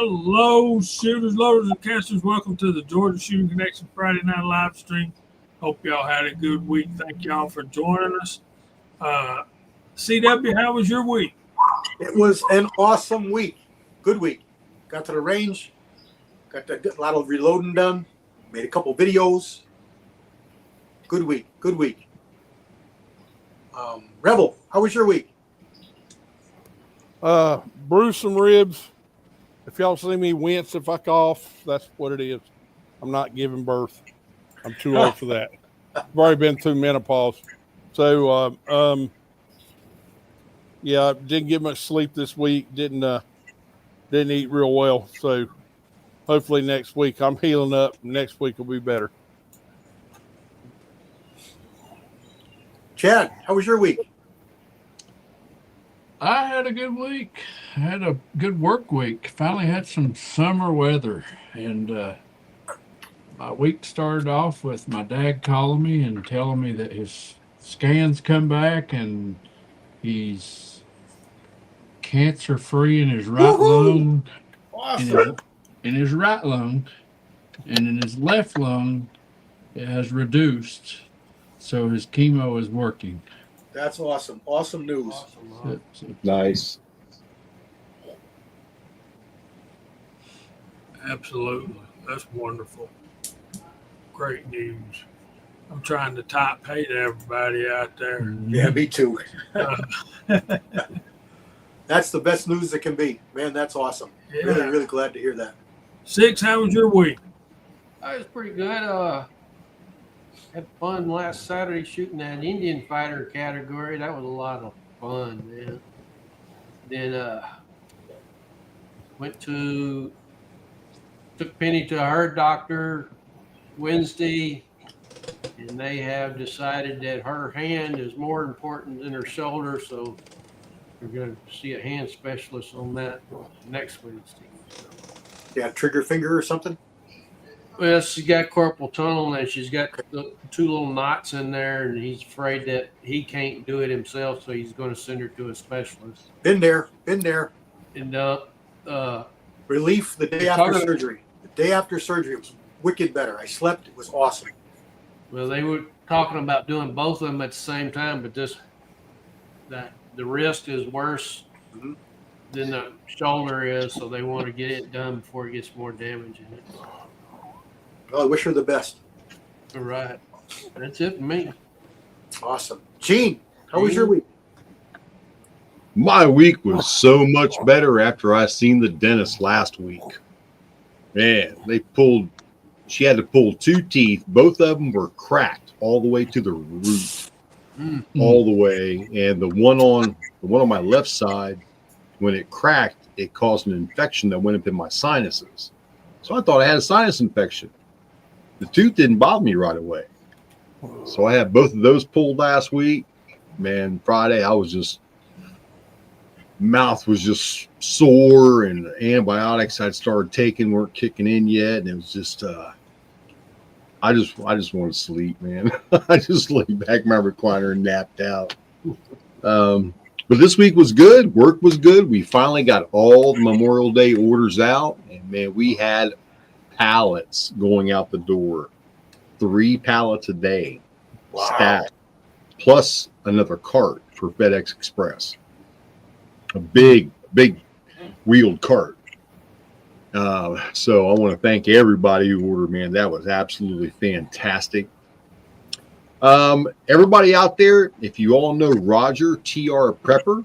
Hello, shooters, loaders, and casters. Welcome to the Georgia Shooting Connection Friday night live stream. Hope y'all had a good week. Thank y'all for joining us. CW, how was your week? It was an awesome week. Good week. Got to the range. Got a lot of reloading done. Made a couple videos. Good week. Good week. Rebel, how was your week? Bruise some ribs. If y'all see me wince if I cough, that's what it is. I'm not giving birth. I'm too old for that. I've already been through menopause. So, yeah, didn't get much sleep this week. Didn't eat real well. So hopefully next week I'm healing up. Next week will be better. Chad, how was your week? I had a good week. I had a good work week. Finally had some summer weather. And my week started off with my dad calling me and telling me that his scans come back and he's cancer-free in his right lung. Awesome. In his right lung. And in his left lung, it has reduced. So his chemo is working. That's awesome. Awesome news. Nice. Absolutely. That's wonderful. Great news. I'm trying to type hey to everybody out there. Yeah, me too. That's the best news that can be. Man, that's awesome. Yeah. Really, really glad to hear that. Six, how was your week? It was pretty good. Had fun last Saturday shooting that Indian fighter category. That was a lot of fun, man. Then took Penny to her doctor Wednesday, and they have decided that her hand is more important than her shoulder, so we're going to see a hand specialist on that next Wednesday. So. Yeah, trigger finger or something? Well, she's got carpal tunnel, and she's got the two little knots in there, and he's afraid that he can't do it himself, so he's going to send her to a specialist. Been there. And Relief the day after surgery. The day after surgery, it was wicked better. I slept. It was awesome. Well, they were talking about doing both of them at the same time, but the wrist is worse than the shoulder is, so they want to get it done before it gets more damage in it. Well, I wish her the best. All right. That's it for me. Awesome. Gene, how was your week? My week was so much better after I seen the dentist last week. Man, she had to pull 2 teeth. Both of them were cracked all the way to the root, all the way. And the one on my left side, when it cracked, it caused an infection that went up in my sinuses. So I thought I had a sinus infection. The tooth didn't bother me right away. So I had both of those pulled last week. Man, Friday mouth was just sore, and the antibiotics I'd started taking weren't kicking in yet. And it was just, I just wanted to sleep, man. I just lay back in my recliner and napped out. But this week was good. Work was good. We finally got all the Memorial Day orders out, and man, we had pallets going out the door. 3 pallets a day. Wow. Stacked, plus another cart for FedEx Express. A big wheeled cart. So I want to thank everybody who ordered, man. That was absolutely fantastic. Everybody out there, if you all know Roger TR Prepper,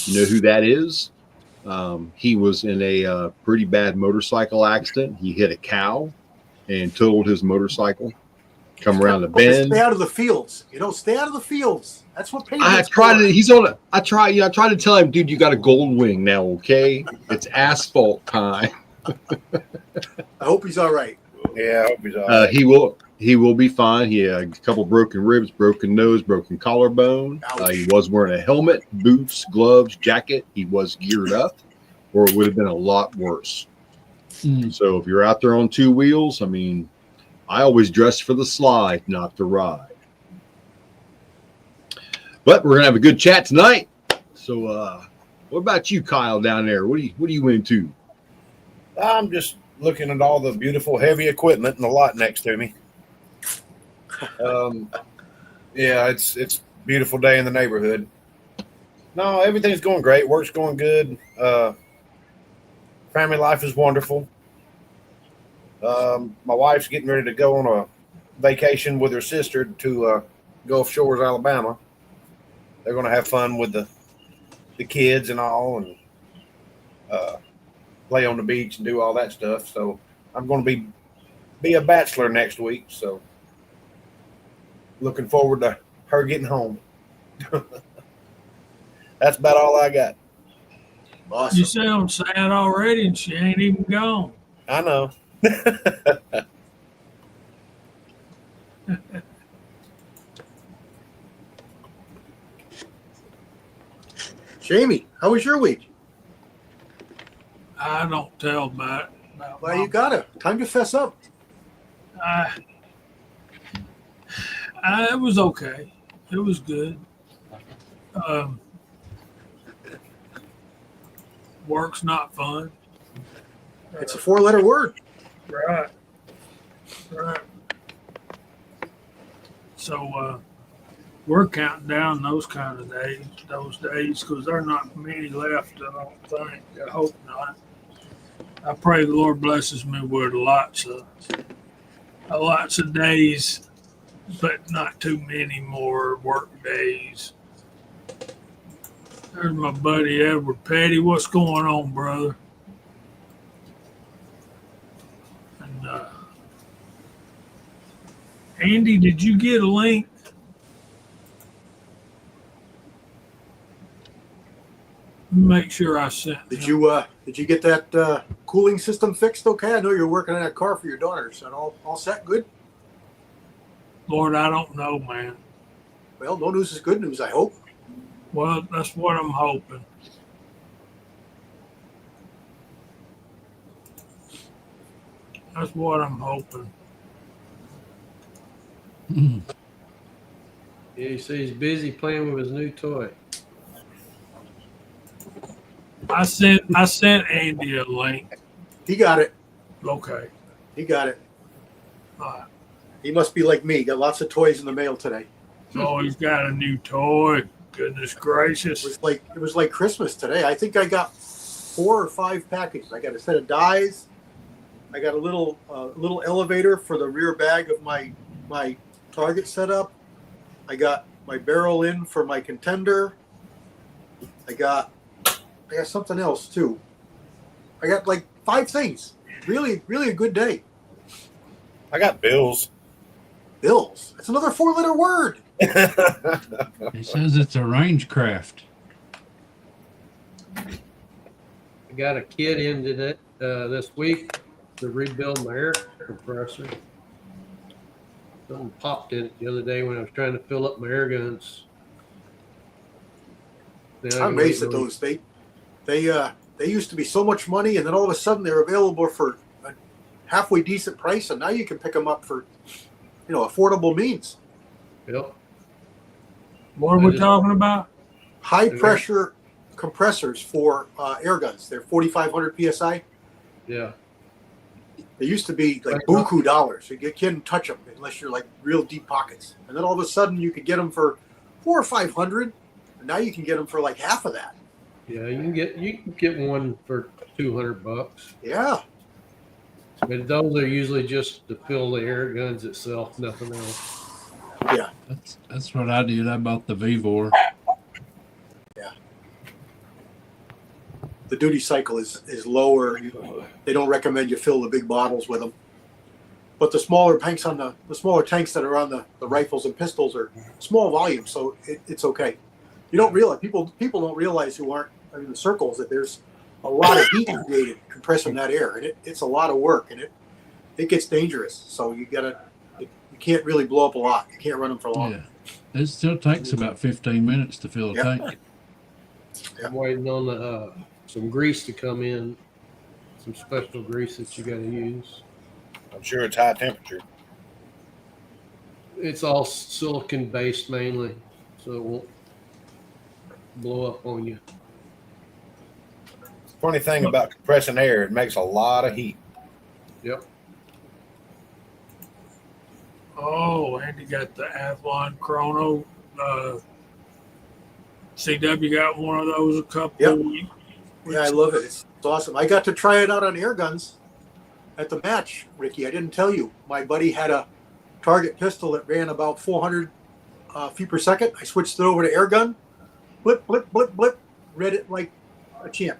you know who that is. He was in a pretty bad motorcycle accident. He hit a cow and totaled his motorcycle. Come around the bend. Stay out of the fields. Stay out of the fields. That's what pain is. I tried to tell him, dude, you got a gold wing now, okay? It's asphalt time. I hope he's all right. Yeah, I hope he's all right. He will be fine. He had a couple broken ribs, broken nose, broken collarbone. He was wearing a helmet, boots, gloves, jacket. He was geared up, or it would have been a lot worse. So if you're out there on 2 wheels, I mean, I always dress for the slide, not the ride. But we're gonna have a good chat tonight. So, what about you, Kyle, down there? What are you into? I'm just looking at all the beautiful heavy equipment in the lot next to me. Yeah, it's a beautiful day in the neighborhood. No, everything's going great. Work's going good. Family life is wonderful. My wife's getting ready to go on a vacation with her sister to Gulf Shores, Alabama. They're going to have fun with the kids and all, and play on the beach and do all that stuff. So I'm going to be a bachelor next week. So looking forward to her getting home. That's about all I got. Awesome. You sound sad already, and she ain't even gone. I know. Jamie, how was your week? I don't tell about it. Well, you gotta. Time to fess up. It was okay. It was good. Work's not fun. It's a 4-letter word. Right. So we're counting down those kind of days, because there are not many left. I don't think. I hope not. I pray the Lord blesses me with lots of days, but not too many more work days. There's my buddy Edward Petty. What's going on, brother? And Andy, did you get a link? Make sure I sent. Did you get that cooling system fixed? Okay, I know you're working on that car for your daughters. And all set, good. Lord, I don't know, man. Well, no news is good news, I hope. Well, that's what I'm hoping. That's what I'm hoping. Yeah, he says he's busy playing with his new toy. I sent Andy a link. He got it. Okay. He got it. All right. He must be like me. Got lots of toys in the mail today. Oh, he's got a new toy. Goodness gracious. It was like Christmas today. I think I got 4 or 5 packages. I got a set of dies. I got a little elevator for the rear bag of my target setup. I got my barrel in for my contender. I got something else too. I got like 5 things. Really, really a good day. I got bills. Bills. That's another 4-letter word. He says it's a range craft. I got a kit into it this week to rebuild my air compressor. Something popped in it the other day when I was trying to fill up my air guns. I'm amazed at those. They used to be so much money, and then all of a sudden they're available for a halfway decent price, and now you can pick them up for, affordable means. Yep. What are we talking about? High pressure compressors for air guns. They're 4,500 psi. Yeah. They used to be like buku dollars. You can't touch them unless you're like real deep pockets. And then all of a sudden you could get them for 400 or 500, and now you can get them for like half of that. Yeah, you can get one for $200. Yeah. But those are usually just to fill the air guns itself, nothing else. Yeah. That's what I did. I bought the Vivor. Yeah. The duty cycle is lower. They don't recommend you fill the big bottles with them. But the smaller tanks the smaller tanks that are on the rifles and pistols are small volume, so it's okay. You don't realize people don't realize who aren't in the circles that there's a lot of heat created compressing that air, and it's a lot of work, and it gets dangerous. So you can't really blow up a lot. You can't run them for long. Yeah. It still takes about 15 minutes to fill a tank. I'm waiting on some grease to come in, some special grease that you got to use. I'm sure it's high temperature. It's all silicon based mainly, so it won't blow up on you. Funny thing about compressing air, it makes a lot of heat. Yep. Oh, Andy got the Avalon Chrono. CW got one of those a couple Yep. weeks. Yeah, I love it. It's awesome. I got to try it out on air guns at the match, Ricky. I didn't tell you. My buddy had a target pistol that ran about 400 feet per second. I switched it over to air gun. Blip, blip, blip, blip. Read it like a champ.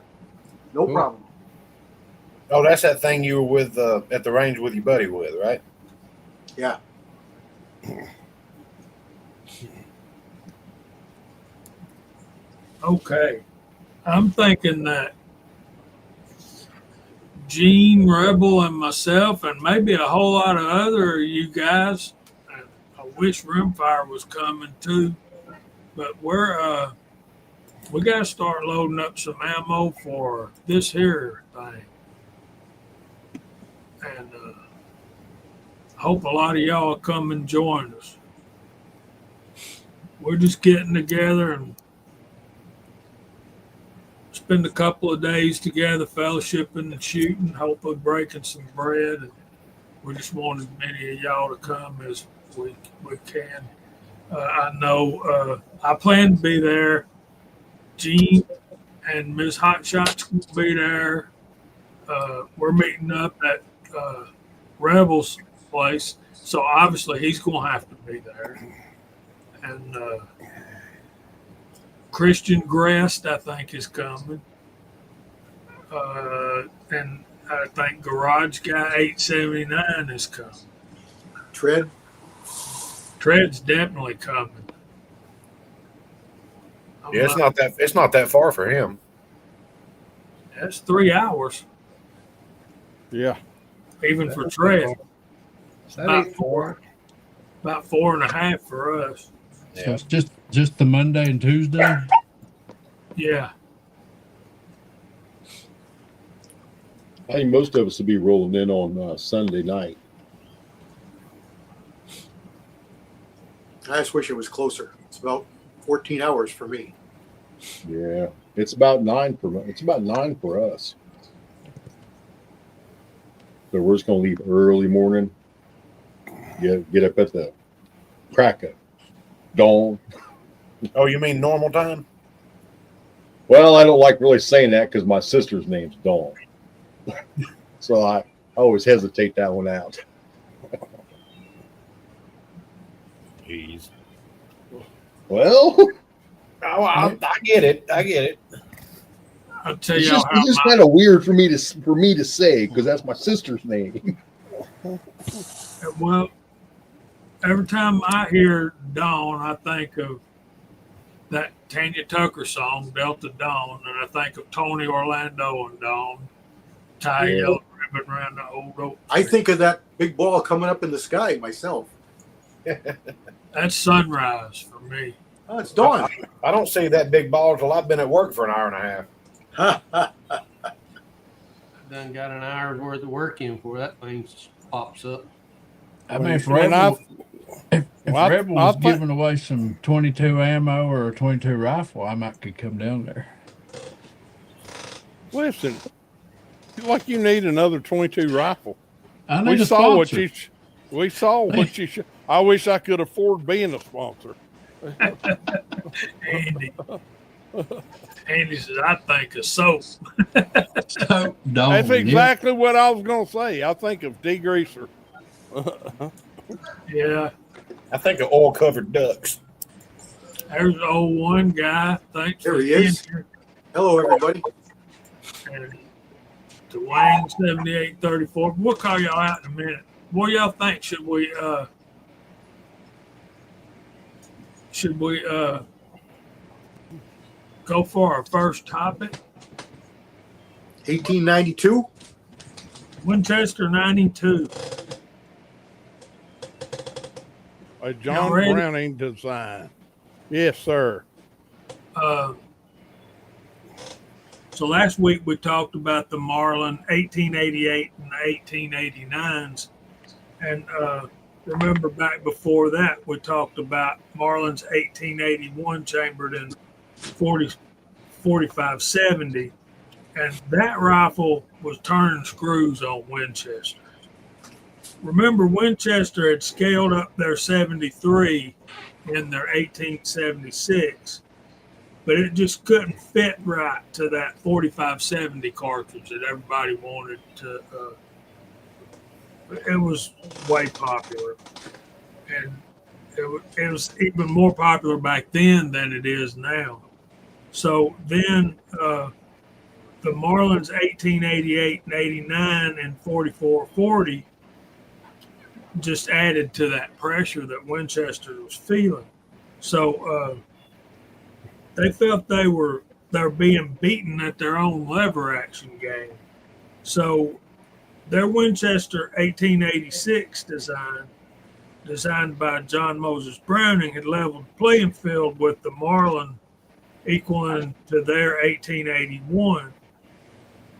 No Cool. problem. Oh, that's that thing you were with at the range with your buddy with, right? Yeah. Okay. I'm thinking that Gene, Rebel, and myself, and maybe a whole lot of other you guys, and I wish Rimfire was coming too, but we got to start loading up some ammo for this here thing. And I hope a lot of y'all come and join us. We're just getting together and spend a couple of days together, fellowshipping and shooting, hopefully breaking some bread. And we just want as many of y'all to come as we can. I know I plan to be there. Gene and Miss Hotshot's will be there. We're meeting up at Rebel's place, so obviously he's going to have to be there. And Christian Grest, I think, is coming. And I think Garage Guy 879 is coming. Tread's definitely coming. Yeah, it's not that far for him. That's 3 hours, Yeah. even for Tread. Is that 8-4? About 4.5 for us. So it's just the Monday and Tuesday. Yeah. I think most of us will be rolling in on Sunday night. I just wish it was closer. It's about 14 hours for me. Yeah, it's about 9 for us. So we're just gonna leave early morning. Get up at the crack of dawn. Oh, you mean normal time? Well, I don't like really saying that because my sister's name's Dawn. So I always hesitate that one out. Jeez. Well, Oh, I get it. I'll tell it's y'all just how kind of weird for me to say because that's my sister's name. well, every time I hear Dawn, I think of that Tanya Tucker song, Delta Dawn, and I think of Tony Orlando and Dawn, tie a Yeah. yellow ribbon around the old oak I tree. think of that big ball coming up in the sky myself. That's sunrise for me. Oh, it's dawn. I don't see that big ball till I've been at work for an hour and a half. Done got an hour's worth of work in before that thing pops up. I mean, if When Rebel I was think- giving away some 22 ammo or a 22 rifle, I might could come down there. Listen, like you need another 22 rifle. I need We a saw what sponsor. you. We saw what you. I wish I could afford being a sponsor. Andy. Andy says, I think of soap. So, That's Dawn, exactly what I was going to say. I think of degreaser. Yeah. I think of oil covered ducks. There's the old one guy. Thanks There for he is. being here. Hello, everybody. And Dwayne 7834. We'll call y'all out in a minute. What do y'all think? Should we go for our first topic? 1892. Winchester 92. A Y'all John ready? Browning design. Yes, sir. So last week we talked about the Marlin 1888 and the 1889s. And remember back before that, we talked about Marlin's 1881 chambered in 4570. And that rifle was turning screws on Winchester. Remember, Winchester had scaled up their 73 in their 1876, but it just couldn't fit right to that 4570 cartridge that everybody wanted to. It was way popular, and it was even more popular back then than it is now. So then the Marlins 1888 and 89 and 4440 just added to that pressure that Winchester was feeling. So they felt they're being beaten at their own lever action game. So their Winchester 1886 design, designed by John Moses Browning, had leveled the playing field with the Marlin equaling to their 1881.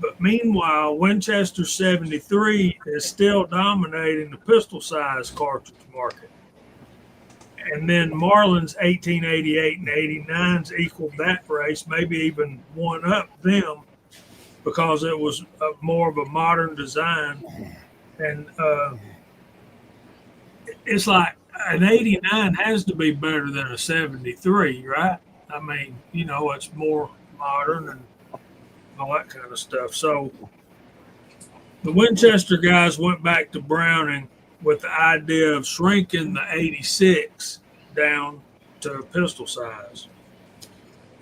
But meanwhile, Winchester 73 is still dominating the pistol size cartridge market. And then Marlin's 1888 and 89s equaled that race, maybe even one up them because it was more of a modern design. And it's like an 89 has to be better than a 73, right? I mean, you know, it's more modern and all that kind of stuff. So the Winchester guys went back to Browning with the idea of shrinking the 86 down to pistol size.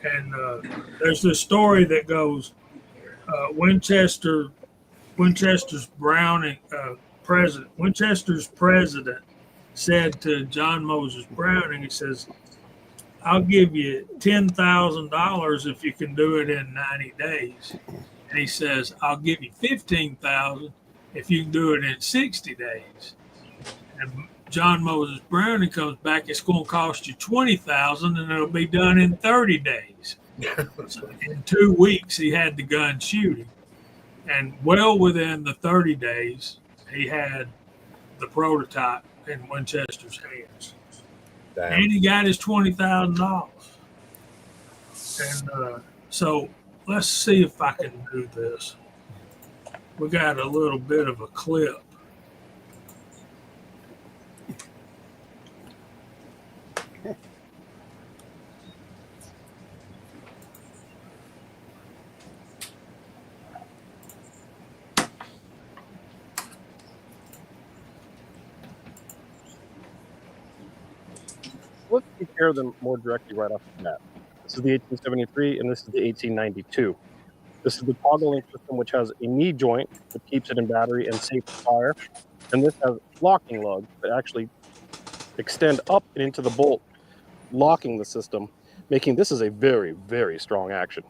And there's this story that goes, Winchester's president said to John Moses Browning, he says, "I'll give you $10,000 if you can do it in 90 days." And he says, "I'll give you $15,000 if you can do it in 60 days. And John Moses Browning comes back, "It's going to cost you $20,000 and it'll be done in 30 days. So in 2 weeks, he had the gun shooting. And well within the 30 days, he had the prototype in Winchester's hands. Damn. And he got his $20,000. And so let's see if I can do this. We got a little bit of a clip. Let's compare them more directly right off the bat. This is the 1873 and this is the 1892. This is the toggling system, which has a knee joint that keeps it in battery and safe to fire. And this has locking lugs that actually extend up and into the bolt, locking the system, making this is a very, very strong action.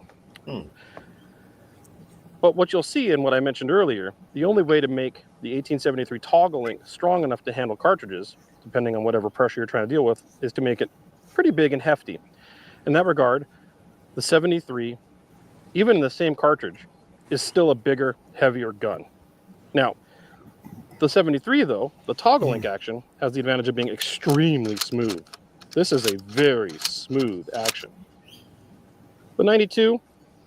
But what you'll see in what I mentioned earlier, the only way to make the 1873 toggling strong enough to handle cartridges, depending on whatever pressure you're trying to deal with, is to make it pretty big and hefty. In that regard, the 73, even in the same cartridge, is still a bigger, heavier gun. Now, the 73, though, the toggle link action, has the advantage of being extremely smooth. This is a very smooth action. The 92,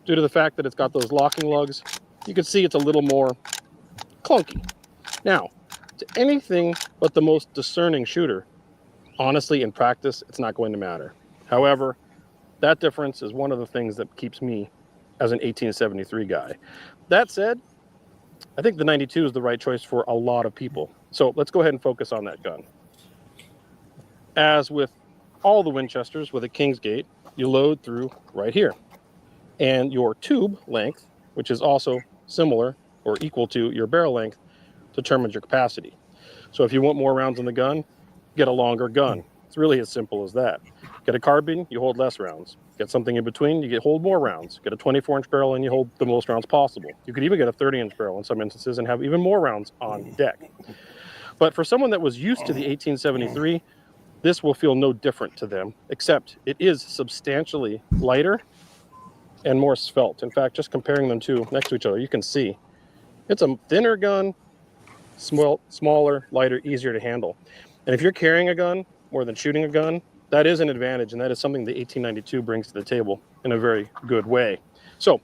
due to the fact that it's got those locking lugs, you can see it's a little more clunky. Now, to anything but the most discerning shooter, honestly, in practice, it's not going to matter. However, that difference is one of the things that keeps me as an 1873 guy. That said, I think the 92 is the right choice for a lot of people. So let's go ahead and focus on that gun. As with all the Winchesters with a Kingsgate, you load through right here. And your tube length, which is also similar or equal to your barrel length, determines your capacity. So if you want more rounds in the gun, get a longer gun. It's really as simple as that. Get a carbine, you hold less rounds. Get something in between, you hold more rounds. Get a 24-inch barrel and you hold the most rounds possible. You could even get a 30-inch barrel in some instances and have even more rounds on deck. But for someone that was used to the 1873, this will feel no different to them, except it is substantially lighter and more svelte. In fact, just comparing them two next to each other, you can see it's a thinner gun, smaller, lighter, easier to handle. And if you're carrying a gun more than shooting a gun, that is an advantage, and that is something the 1892 brings to the table in a very good way. So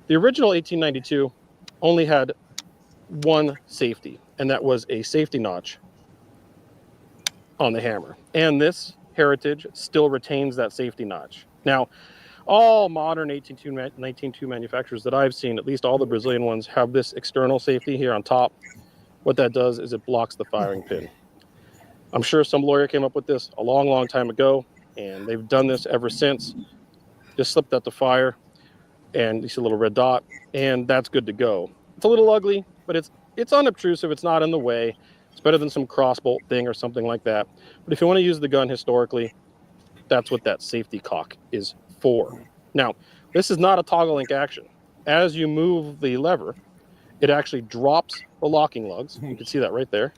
The original 1892 only had one safety, and that was a safety notch on the hammer. And this Heritage still retains that safety notch. Now, all modern 19.2 manufacturers that I've seen, at least all the Brazilian ones, have this external safety here on top. What that does is it blocks the firing pin. I'm sure some lawyer came up with this a long, long time ago, and they've done this ever since. Just slip that to fire, and you see a little red dot, and that's good to go. It's a little ugly, but it's unobtrusive. It's not in the way. It's better than some crossbolt thing or something like that. But if you want to use the gun historically, that's what that safety cock is for. Now, this is not a toggle link action. As you move the lever, it actually drops the locking lugs. You can see that right there.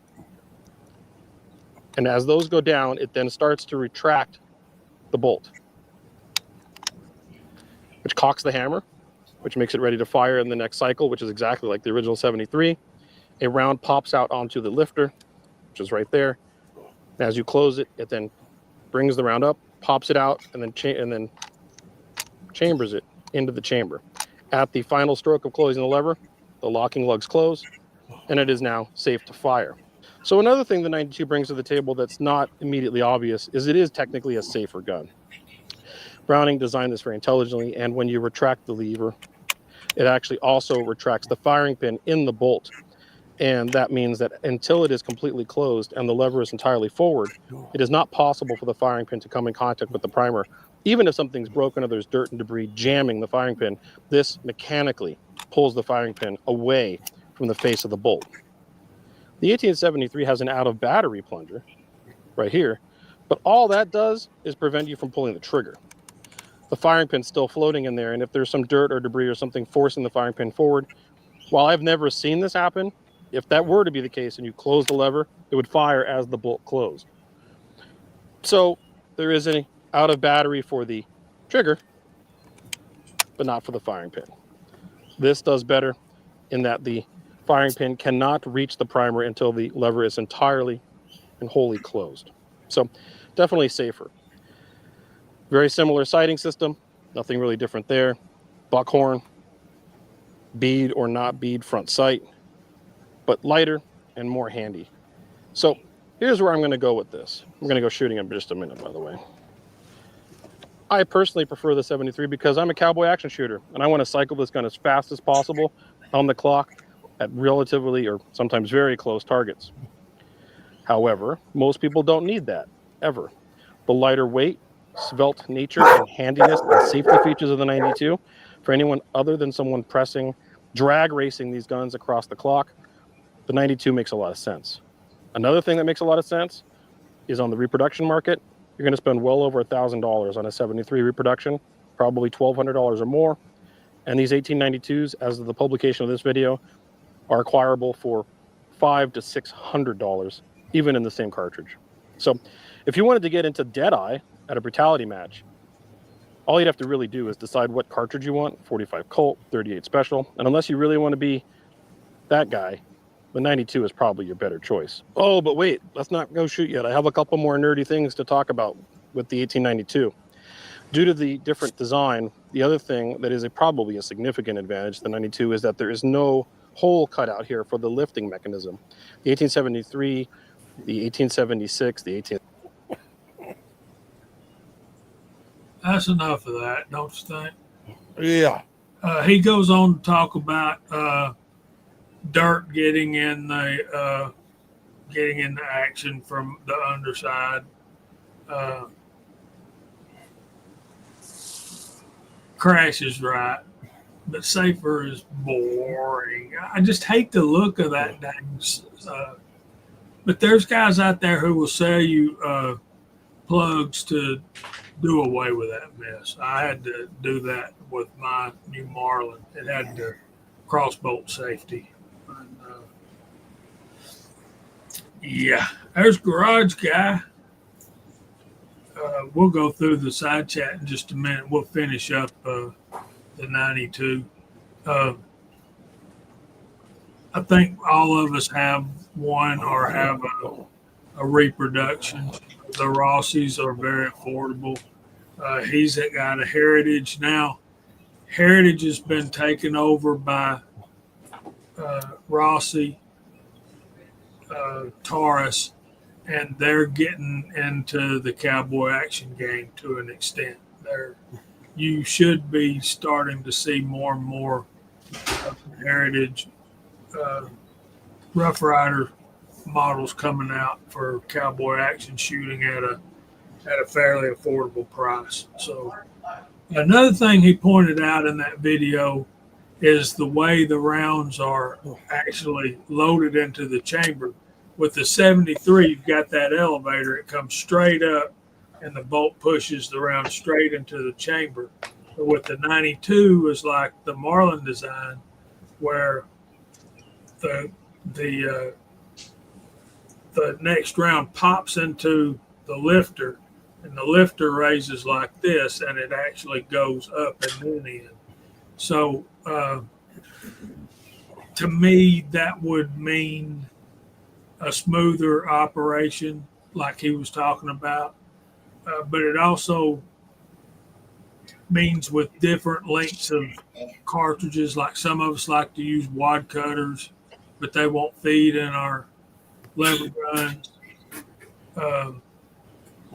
And as those go down, it then starts to retract the bolt, which cocks the hammer, which makes it ready to fire in the next cycle, which is exactly like the original 73. A round pops out onto the lifter, which is right there. And as you close it, it then brings the round up, pops it out, and then chambers it into the chamber. At the final stroke of closing the lever, the locking lugs close, and it is now safe to fire. So another thing the 92 brings to the table that's not immediately obvious is it is technically a safer gun. Browning designed this very intelligently, and when you retract the lever, it actually also retracts the firing pin in the bolt. And that means that until it is completely closed and the lever is entirely forward, it is not possible for the firing pin to come in contact with the primer. Even if something's broken or there's dirt and debris jamming the firing pin, this mechanically pulls the firing pin away from the face of the bolt. The 1873 has an out-of-battery plunger right here, but all that does is prevent you from pulling the trigger. The firing pin's still floating in there, and if there's some dirt or debris or something forcing the firing pin forward, while I've never seen this happen, if that were to be the case and you close the lever, it would fire as the bolt closed. So there is an out of battery for the trigger, but not for the firing pin. This does better in that the firing pin cannot reach the primer until the lever is entirely and wholly closed. So definitely safer. Very similar sighting system, nothing really different there. Buckhorn, bead or not bead front sight, but lighter and more handy. So here's where I'm going to go with this. I'm going to go shooting in just a minute, by the way. I personally prefer the 73 because I'm a cowboy action shooter, and I want to cycle this gun as fast as possible on the clock at relatively or sometimes very close targets. However, most people don't need that, ever. The lighter weight, svelte nature, and handiness and safety features of the 92, for anyone other than someone drag racing these guns across the clock, the 92 makes a lot of sense. Another thing that makes a lot of sense is on the reproduction market, you're going to spend well over $1,000 on a 73 reproduction, probably $1,200 or more. And these 1892s, as of the publication of this video, are acquirable for $500 to $600, even in the same cartridge. So if you wanted to get into Deadeye at a brutality match, all you'd have to really do is decide what cartridge you want, 45 Colt, 38 Special. And unless you really want to be that guy, the 92 is probably your better choice. Oh, but wait, let's not go shoot yet. I have a couple more nerdy things to talk about with the 1892. Due to the different design, the other thing that is probably a significant advantage to the 92 is that there is no hole cut out here for the lifting mechanism. The 1873, the 1876, the 18... That's enough of that, don't you think? Yeah. He goes on to talk about dirt getting in the action from the underside. Crash is right, but safer is boring. I just hate the look of that dang. But there's guys out there who will sell you plugs to do away with that mess. I had to do that with my new Marlin. It had the crossbolt safety. And, yeah, there's Garage Guy. We'll go through the side chat in just a minute. We'll finish up the 92. I think all of us have one or have a reproduction. The Rossies are very affordable. He's got a Heritage now. Heritage has been taken over by Rossi, Taurus, and they're getting into the cowboy action game to an extent. You should be starting to see more and more of the Heritage Rough Rider models coming out for cowboy action shooting at a fairly affordable price. So another thing he pointed out in that video is the way the rounds are actually loaded into the chamber. With the 73, you've got that elevator. It comes straight up, and the bolt pushes the round straight into the chamber. But with the 92, is like the Marlin design, where the next round pops into the lifter, and the lifter raises like this, and it actually goes up and then in. So to me, that would mean a smoother operation, like he was talking about. But it also means with different lengths of cartridges, like some of us like to use wad cutters, but they won't feed in our lever guns.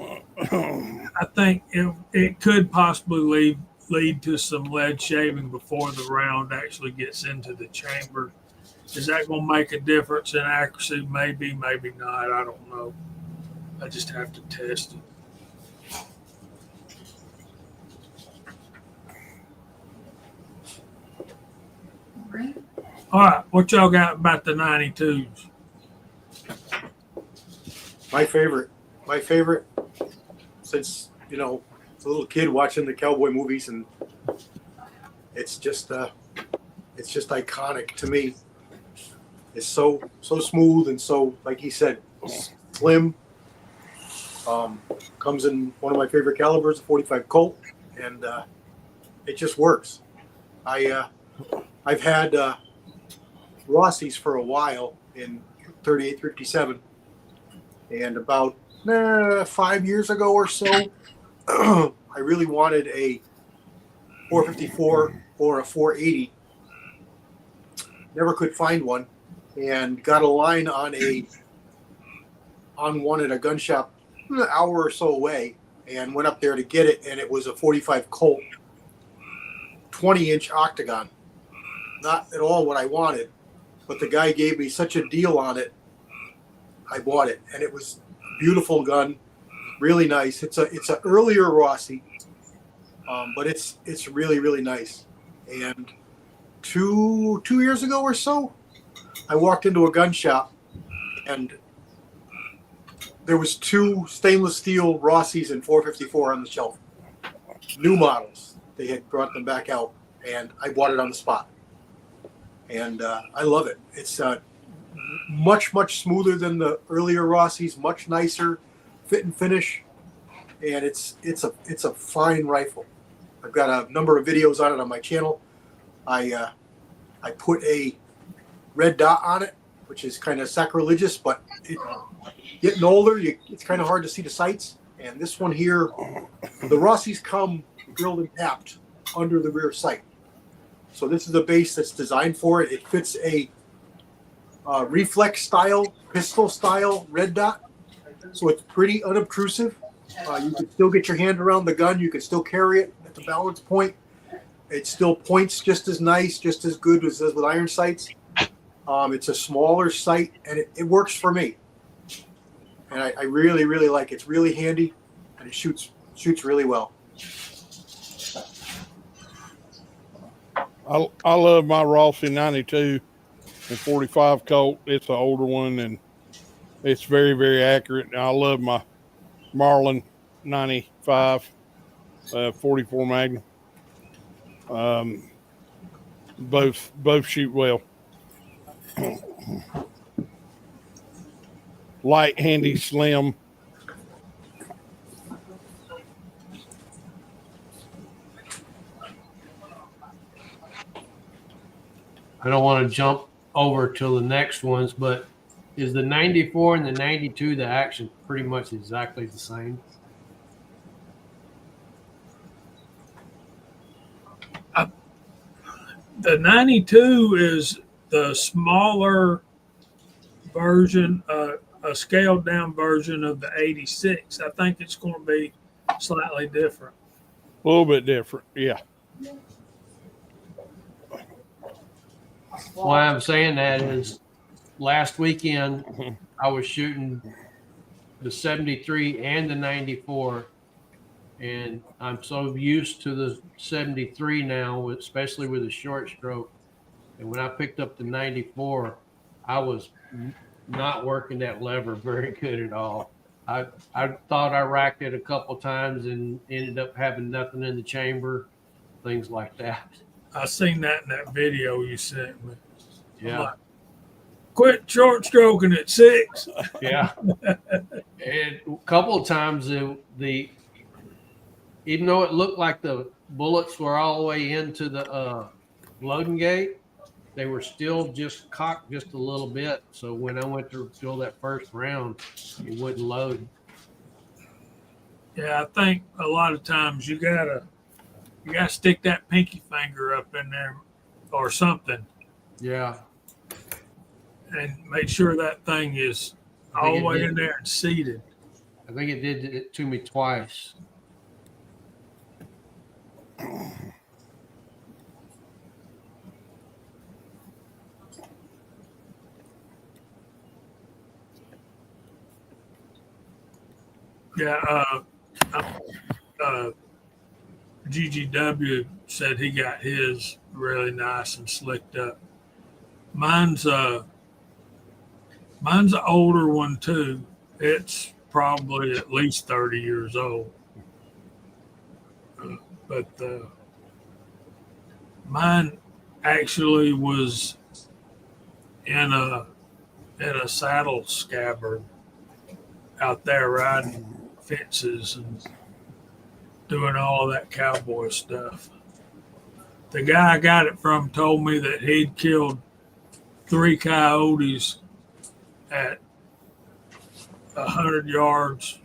I think it could possibly lead to some lead shaving before the round actually gets into the chamber. Is that going to make a difference in accuracy? Maybe, maybe not. I don't know. I just have to test it. All right, what y'all got about the 92s? My favorite, since, you know, as a little kid watching the cowboy movies, and it's just iconic to me. It's so smooth and so, like he said, slim. Comes in one of my favorite calibers, a 45 Colt, and it just works. I've had Rossi's for a while in 38, 57, and about 5 years ago or so, I really wanted a 454 or a 480. Never could find one, and got a line on one at a gun shop an hour or so away, and went up there to get it, and it was a 45 Colt 20-inch octagon. Not at all what I wanted, but the guy gave me such a deal on it, I bought it, and it was a beautiful gun, really nice. It's a earlier Rossi, but it's really, really nice. And two years ago or so, I walked into a gun shop, and there was 2 stainless steel Rossi's and 454 on the shelf. New models. They had brought them back out, and I bought it on the spot. And I love it. It's much smoother than the earlier Rossi's, much nicer fit and finish, and it's a fine rifle. I've got a number of videos on it on my channel. I put a red dot on it, which is kind of sacrilegious, but getting older, it's kind of hard to see the sights. And this one here, the Rossi's come drilled and tapped under the rear sight. So this is a base that's designed for it. It fits a reflex style, pistol style red dot. So it's pretty unobtrusive. You can still get your hand around the gun. You can still carry it at the balance point. It still points just as nice, just as good as with iron sights. It's a smaller sight, and it works for me. And I really, really like it. It's really handy, and it shoots really well. I love my Rossi 92 and 45 Colt. It's an older one, and it's very, very accurate. And I love my Marlin 95 44 Magnum. Both shoot well. Light, handy, slim. I don't want to jump over to the next ones, but is the 94 and the 92, the action pretty much exactly the same? The 92 is the smaller version, a scaled down version of the 86. I think it's going to be slightly different. A little bit different. Yeah. Why I'm saying that is last weekend I was shooting the 73 and the 94, and I'm so used to the 73 now, especially with a short stroke. And when I picked up the 94, I was not working that lever very good at all. I thought I racked it a couple times and ended up having nothing in the chamber, things like that. I seen that in that video you sent me. Yeah. Like, quit short stroking at 6. Yeah. And a couple of times the even though it looked like the bullets were all the way into the loading gate, they were still just cocked just a little bit. So when I went to fill that first round, it wouldn't load. Yeah, I think a lot of times you gotta stick that pinky finger up in there or something Yeah. and make sure that thing is all the way in there and seated. I think it did it to me twice. Yeah, GGW said he got his really nice and slicked up. Mine's an older one too. It's probably at least 30 years old. But mine actually was in a saddle scabbard out there riding fences and doing all of that cowboy stuff. The guy I got it from told me that he'd killed 3 coyotes at 100 yards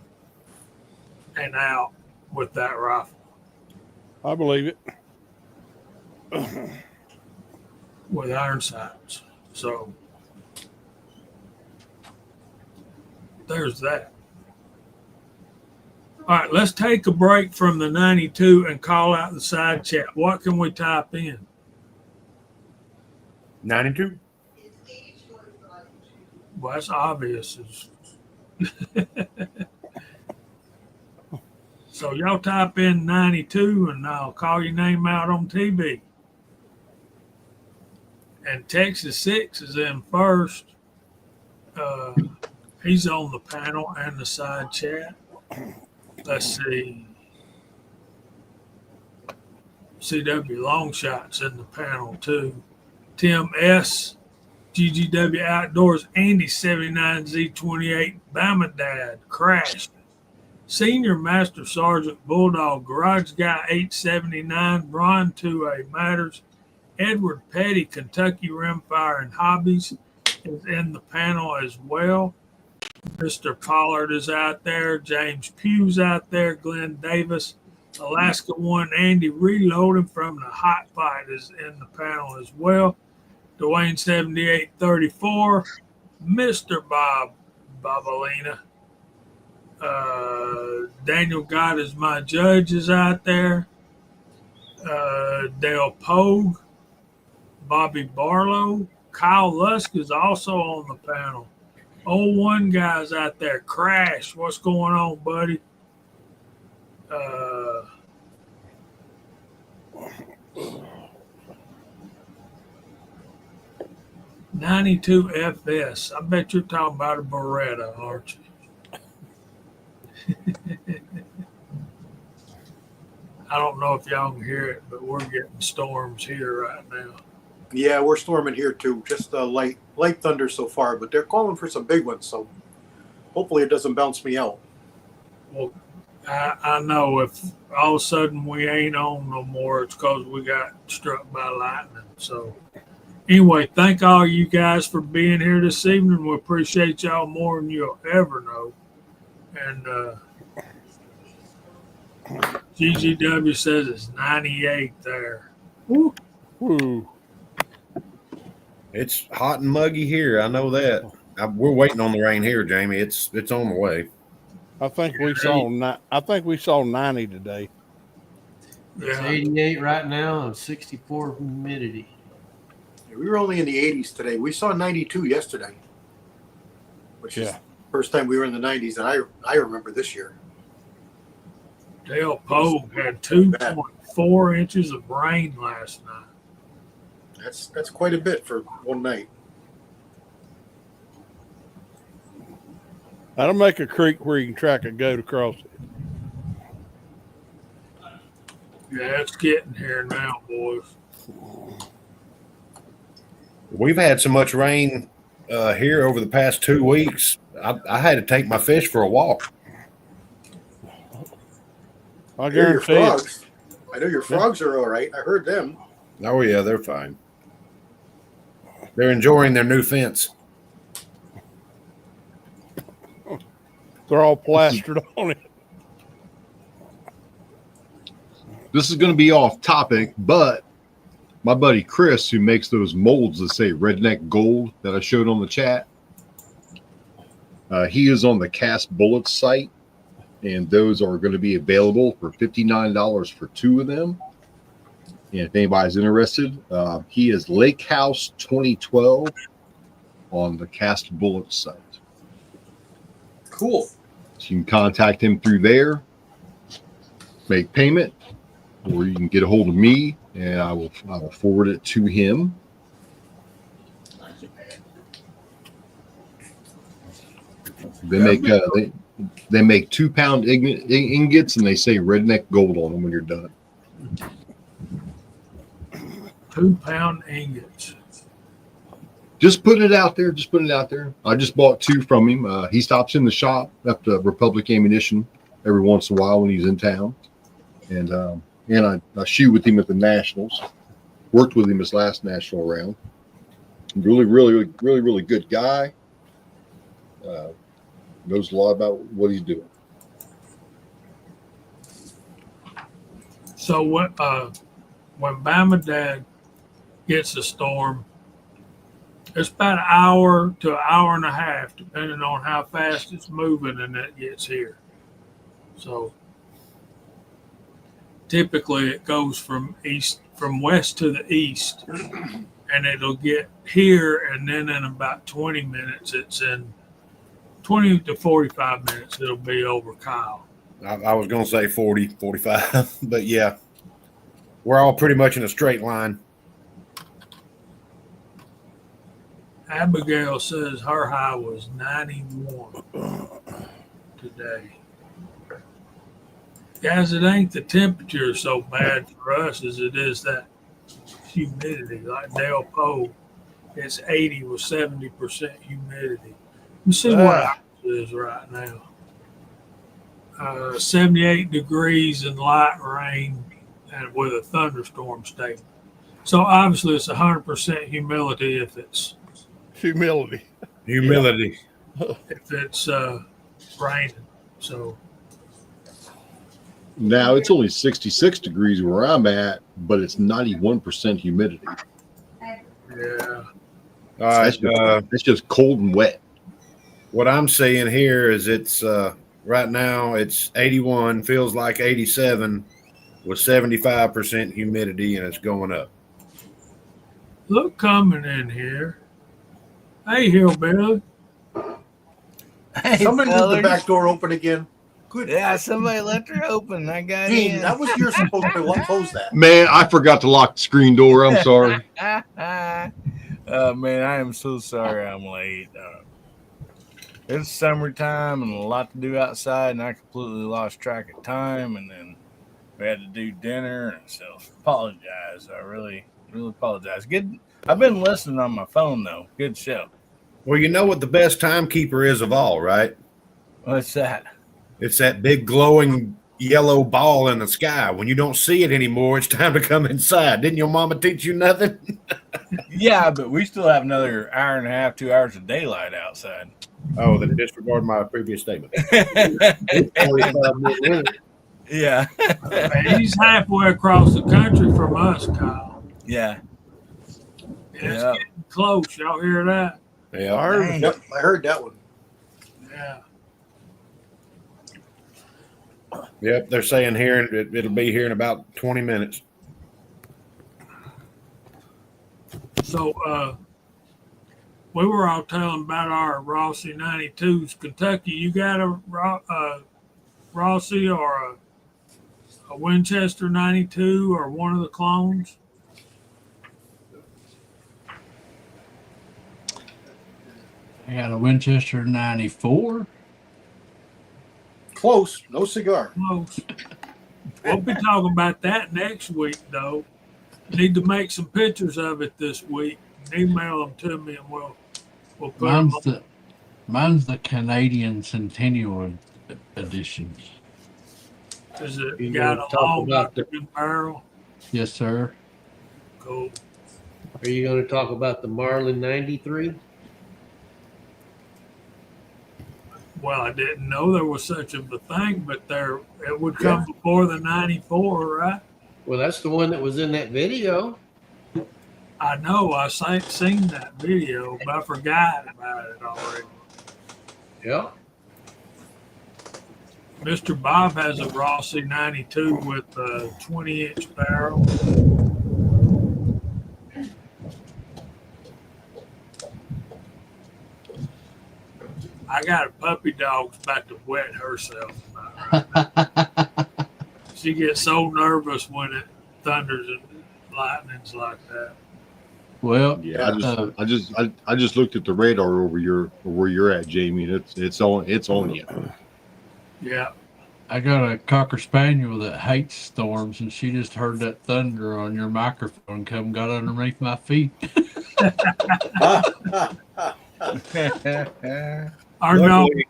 and out with that rifle. I believe it. With iron sights. So there's that. All right, let's take a break from the 92 and call out the side chat. What can we type in? 92. Well, that's obvious. So y'all type in 92 and I'll call your name out on TV. And Texas 6 is in first. He's on the panel and the side chat. Let's see. CW Longshot's in the panel too. Tim S. GGW Outdoors. Andy 79Z28. Bama Dad. Crashed. Senior Master Sergeant Bulldog. Garage Guy 879. Ron 2A Matters. Edward Petty, Kentucky Rimfire and Hobbies, is in the panel as well. Mr. Pollard is out there. James Pugh's out there. Glenn Davis. Alaska One Andy Reloading from the Hot Fight is in the panel as well. Dwayne 7834. Mr. Bob Babalina. Daniel God is my judge is out there. Dale Pogue. Bobby Barlow. Kyle Lusk is also on the panel. 01 guys out there. Crash. What's going on, buddy? 92 FS. I bet you're talking about a Beretta, aren't you? I don't know if y'all can hear it, but we're getting storms here right now. Yeah, we're storming here too. Just light thunder so far, but they're calling for some big ones. So hopefully it doesn't bounce me out. Well, I know if all of a sudden we ain't on no more, it's because we got struck by lightning. So anyway, thank all you guys for being here this evening. We appreciate y'all more than you'll ever know. And GGW says it's 98 there. Woo. Woo. It's hot and muggy here. I know that. We're waiting on the rain here, Jamie. It's on the way. I think we saw 90 today. It's Yeah. 88 right now and 64 humidity. We were only in the 80s today. We saw 92 yesterday, which is Yeah. the first time we were in the 90s that I remember this year. Dale Pogue had 2.4 inches of rain last night. That's quite a bit for one night. That'll make a creek where you can track a goat across it. Yeah, it's getting here now, boys. We've had so much rain here over the past 2 weeks. I had to take my fish for a walk. I I hear your guarantee it. frogs. I know your frogs are all right. I heard them. Oh yeah, they're fine. They're enjoying their new fence. They're all plastered on it. This is going to be off topic, but my buddy Chris, who makes those molds that say Redneck Gold that I showed on the chat, he is on the Cast Bullets site, and those are going to be available for $59 for 2 of them. And if anybody's interested, he is Lake House 2012 on the Cast Bullets site. Cool. So you can contact him through there, make payment, or you can get a hold of me and I will forward it to him. They make 2 pound ingots and they say Redneck Gold on them when you're done. 2 pound ingots. Just putting it out there. Just putting it out there. I just bought 2 from him. He stops in the shop at the Republic Ammunition every once in a while when he's in town, and I shoot with him at the Nationals. Worked with him his last national round. Really good guy. Knows a lot about what he's doing. So what? When Bama Dad gets a storm, it's about an hour to an hour and a half, depending on how fast it's moving, and it gets here. So typically, it goes from west to the east, and it'll get here, and then in about 20 minutes, it's in 20 to 45 minutes, it'll be over Kyle. I was going to say 40, 45, but yeah, we're all pretty much in a straight line. Abigail says her high was 91 today. Guys, it ain't the temperature so bad for us as it is that humidity. Like Dale Poe, it's 80 with 70% humidity. You see what ours is right now. 78 degrees and light rain and with a thunderstorm statement. So obviously it's 100% humidity if it's Humility. if it's raining. So Now it's only 66 degrees where I'm at, but it's 91% humidity. yeah. All right. It's just cold and wet. What I'm seeing here is it's right now it's 81, feels like 87 with 75% humidity, and it's going up. Look coming in here. Hey, Hillbilly. Hey, Somebody leave the fellas. back door open again. Good. Yeah, somebody left her open. I got Dean, in. that was your supposed to close that. Man, I forgot to lock the screen door. I'm sorry. Man, I am so sorry I'm late. It's summertime and a lot to do outside, and I completely lost track of time. And then we had to do dinner, and so apologize. I really apologize. Good. I've been listening on my phone though. Good show. Well, you know what the best timekeeper is of all, right? What's that? It's that big glowing yellow ball in the sky. When you don't see it anymore, it's time to come inside. Didn't your mama teach you nothing? Yeah, but we still have another hour and a half, 2 hours of daylight outside. Oh, then disregard my previous statement. Yeah. Man, he's halfway across the country from us, Kyle. Yeah. It's Yeah. getting close. Y'all hear that? Yeah, I heard. Dang. Yep, I heard that one. Yeah. Yep, they're saying here it'll be here in about 20 minutes. So we were all telling about our Rossi 92s. Kentucky, you got a Rossi or a Winchester 92 or one of the clones? I got a Winchester 94. Close, no cigar. Close. We'll be talking about that next week, though. Need to make some pictures of it this week. Email them to me, and we'll put them. Mine's the Canadian Centennial edition. Is it You got gonna a talk long about the- African barrel? Yes, sir. Cool. Are you going to talk about the Marlin 93? Well, I didn't know there was such a thing, but it would come before the 94, right? Well, that's the one that was in that video. I know. I seen that video, but I forgot about it already. Yeah. Mr. Bob has a Rossi 92 with a 20-inch barrel. I got a puppy dog's about to wet herself. She gets so nervous when it thunders and lightnings like that. Well, Yeah, I just looked at the radar over where you're at, Jamie, and it's on you. Yeah. I got a Cocker Spaniel that hates storms, and she just heard that thunder on your microphone come and got underneath my feet. Our dog, Luckily,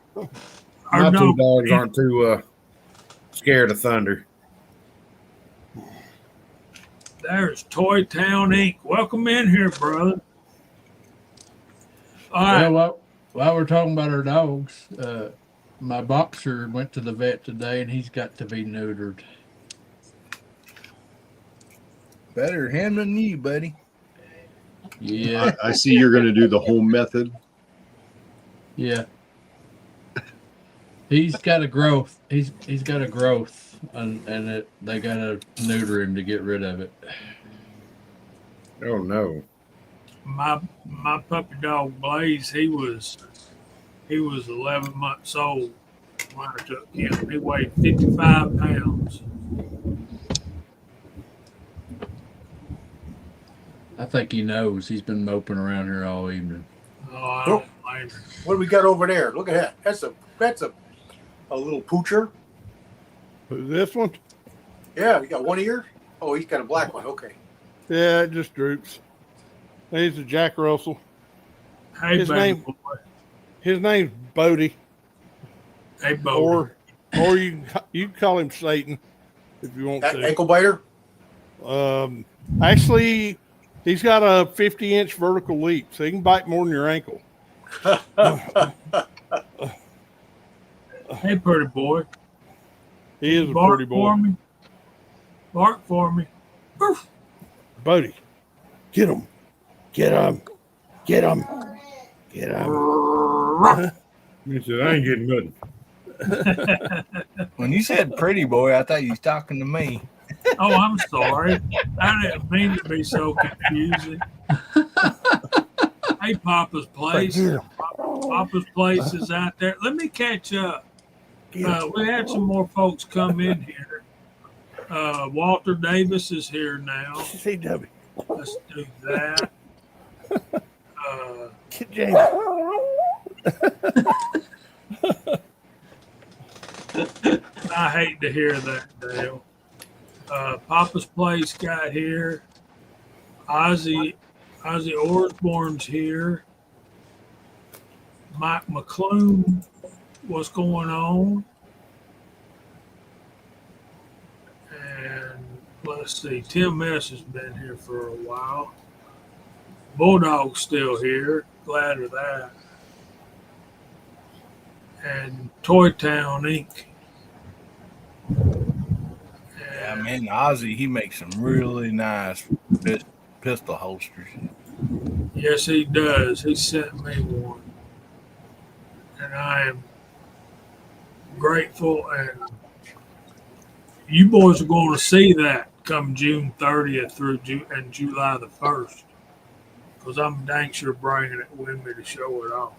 our my two dog, dogs aren't too scared of thunder. there's Toy Town Inc. Welcome in here, brother. All right. Well, while we're talking about our dogs, my boxer went to the vet today, and he's got to be neutered. Better him than you, buddy. Yeah, I see you're going to do the home method. yeah. He's got a growth. He's got a growth, and they got to neuter him to get rid of it. Oh no! My puppy dog Blaze, he was 11 months old when I took him. He weighed 55 pounds. I think he knows. He's been moping around here all evening. Oh, I don't blame him. What do we got over there? Look at that. That's a little poocher. This one? Yeah, you got one ear. Oh, he's got a black one. Okay. Yeah, it just droops. He's a Jack Russell. Hey, His baby name- boy. His name's Bodie, Hey, Bo. or you can call him Satan if you want That to. ankle biter. Actually, he's got a 50-inch vertical leap, so he can bite more than your ankle. Hey, pretty boy. He is a Bark pretty for boy. me. Bark for me. Woof. Bodie, get him, get him, get him, get him. He said, "I ain't getting nothing." When you said pretty boy, I thought you was talking to me. Oh, I'm sorry. I didn't mean to be so confusing. Hey, Papa's Place. Get him. Papa's Place is out there. Let me catch up. We had some more folks come in here. Walter Davis is here now. CW, Let's do that. get Jamie. I hate to hear that, Dale. Papa's Place got here. Ozzy Osbourne's here. Mike McClune, what's going on? And let's see, Tim S has been here for a while. Bulldog's still here. Glad of that. And Toy Town Inc. Yeah, man, Ozzy, he makes some really nice pistol holsters. Yes, he does. He sent me one. And I am grateful. And you boys are going to see that come June 30th through and July the 1st. Because I'm dang sure bringing it with me to show it off.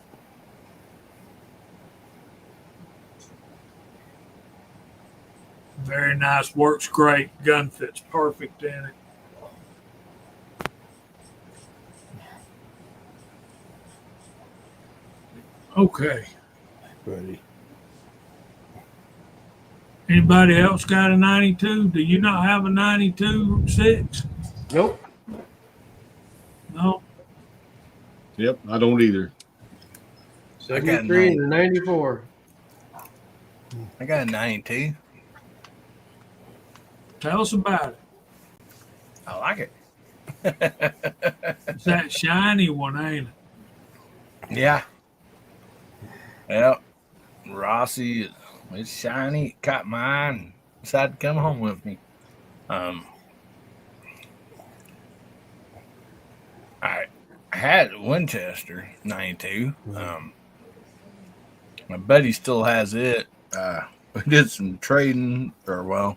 Very nice. Works great. Gun fits perfect in it. Okay. Buddy. Anybody else got a 92? Do you not have a 92 6? Nope. No. Yep, I don't either. I got 73 nine. and a 94. I got a 92. Tell us about it. I like it. It's that shiny one, ain't it? Yeah. Well, Rossi, it's shiny. It caught my eye and decided to come home with me. I had a Winchester 92. My buddy still has it. We did some trading, or well,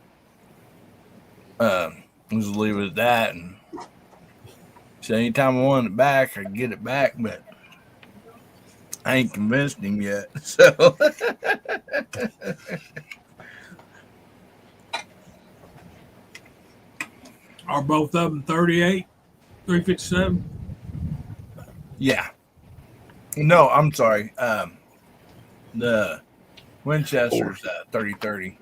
let's leave it at that. And so anytime I want it back, I get it back, but I ain't convinced him yet. So Are both of them 38, 357? yeah. No, I'm sorry. The Winchester's 30-30.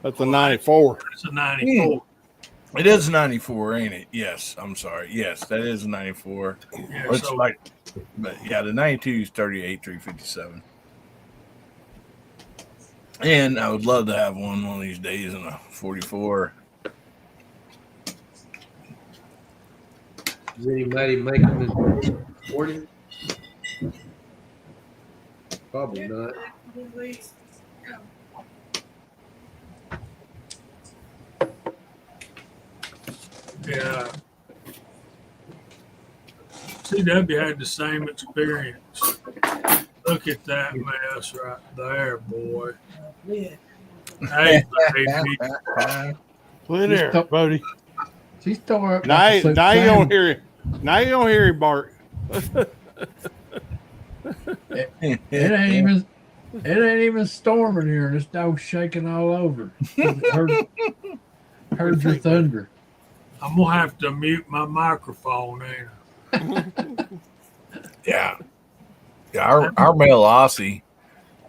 That's a 94. It's a 94. It is a 94, ain't it? Yes, I'm sorry. Yes, that is a 94. Yeah, It's so like, but yeah, the 92 is 38, 357. And I would love to have one of these days in a 44. Does anybody make them in 40? Probably not. yeah. CW had the same experience. Look at that mess right there, boy. Hey, baby. Look there, Stop. buddy. She's tore up. Now, like a now you salmon. don't hear it. Now you don't hear him bark. It ain't even storming here, and this dog's shaking all over. Heard your thunder. I'm going to have to mute my microphone, ain't I? Yeah. Yeah, our male Aussie,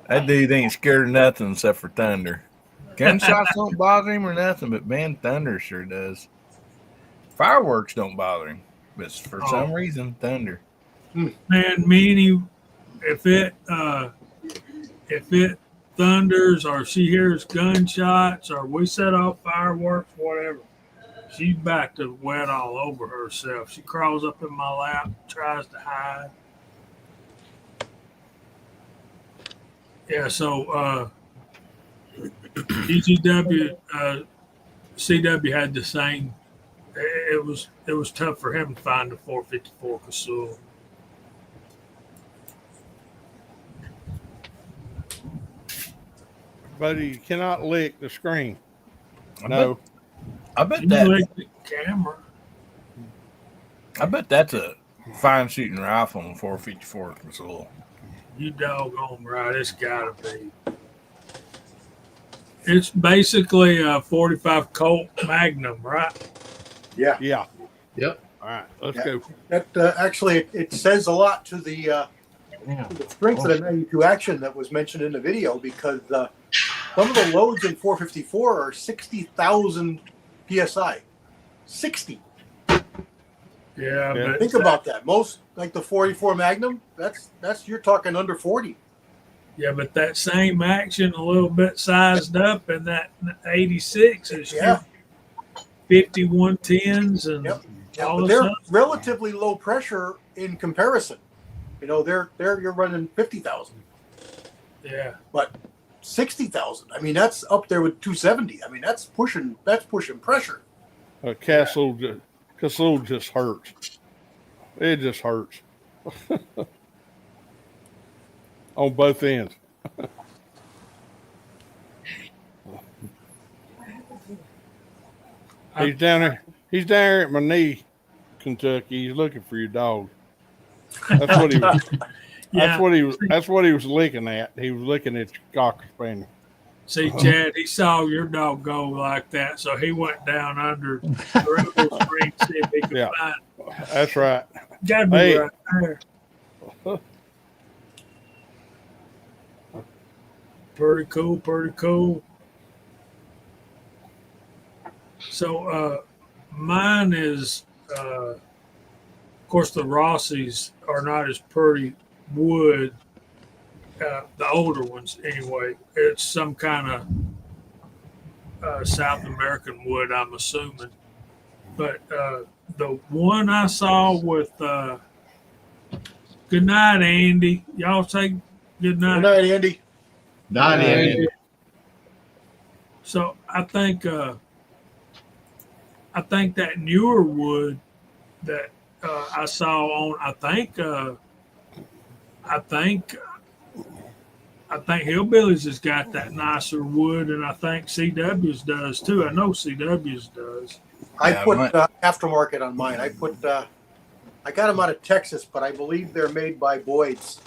that dude ain't scared of nothing except for thunder. Gunshots don't bother him or nothing, but man, thunder sure does. Fireworks don't bother him, but for some reason, thunder. Man, Meanie, if it thunders or she hears gunshots or we set off fireworks, whatever, she's back to wet all over herself. She crawls up in my lap, tries to hide. Yeah, so DGW, CW had the same. It was tough for him to find a 454 Casull. Buddy, you cannot lick the screen. I bet You that. like the camera. I bet that's a fine shooting rifle on 454 Casull. You doggone right. It's got to be. It's basically a 45 Colt Magnum, right? Yeah. Yeah. Yep. All right, let's Yeah. go. That actually it says a lot to the strength of the 92 action that was mentioned in the video, because some of the loads in 454 are 60,000 psi. 60. Yeah, Yeah. but Think about that. Most, like the 44 Magnum, that's you're talking under 40. yeah, but that same action a little bit sized up, and that 86 is Yeah. 5110s and Yep. Yeah, all but this they're stuff. relatively low pressure in comparison. You know, they're you're running 50,000, Yeah, but 60,000. I mean, that's up there with 270. I mean, that's pushing pressure. Casull just hurts. It just hurts on both ends. He's down there. He's down there at my knee, Kentucky. He's looking for your dog. That's what he was. Yeah. That's what he was licking at. He was looking at your cocker spaniel. See, Chad, he saw your dog go like that, so he went down under the rebel spring to see if he could find it. That's right. Gotta be right there. Pretty cool, pretty cool. So mine is, of course, the Rossies are not as pretty wood. The older ones, anyway. It's some kind of South American wood, I'm assuming. But the one I saw with good night, Andy. Y'all say good night. Good night, Andy. Not in. So I think that newer wood that I saw on, I think Hillbillies has got that nicer wood, and I think CW's does too. I know CW's does. I put aftermarket on mine. I got them out of Texas, but I believe they're made by Boyd's,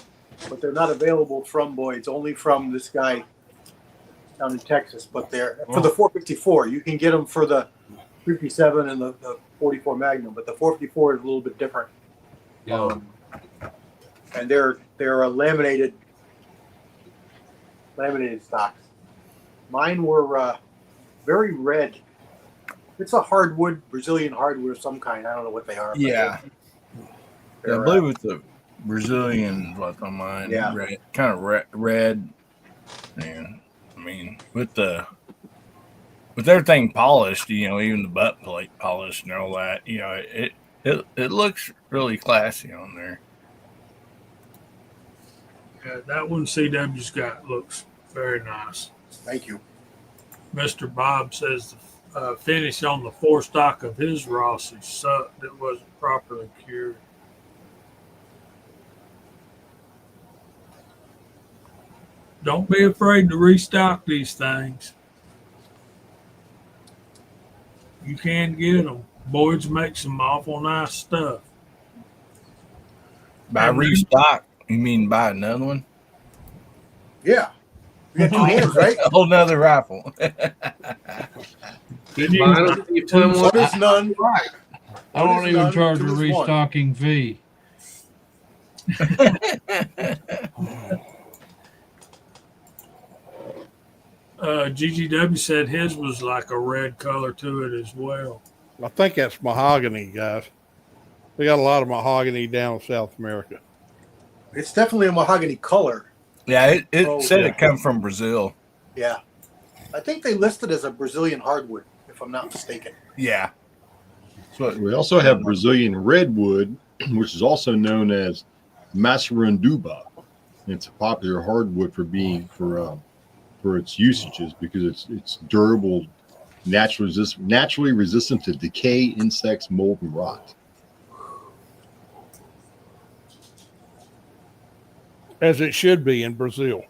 but they're not available from Boyd's, only from this guy down in Texas. But they're for the 454. You can get them for the 57 and the 44 Magnum, but the 454 is a little bit different. And they're laminated stocks. Mine were very red. It's a hardwood, Brazilian hardwood of some kind. I don't know what they are. Yeah. I believe it's the Brazilian what's on mine. Yeah. Red, kind of red. And I mean, with everything polished, even the butt plate polished and all that, it looks really classy on there. Yeah, that one CW's got looks very nice. Thank you. Mr. Bob says the finish on the forestock of his Rossi sucked. It wasn't properly cured. Don't be afraid to restock these things. You can get them. Boyd's makes some awful nice stuff. By restock, you mean buy another one? Yeah. You got two hands, right? A whole nother rifle. Keep buying them till you find one. There's none. I won't even charge a restocking fee. GGW said his was like a red color to it as well. I think that's mahogany, guys. They got a lot of mahogany down in South America. It's definitely a mahogany color. Yeah, it said it come from Brazil. Yeah. I think they listed as a Brazilian hardwood, if I'm not mistaken. Yeah. So we also have Brazilian redwood, which is also known as Macaranduba. It's a popular hardwood for its usages because it's durable, naturally resistant to decay, insects, mold, and rot. As it should be in Brazil.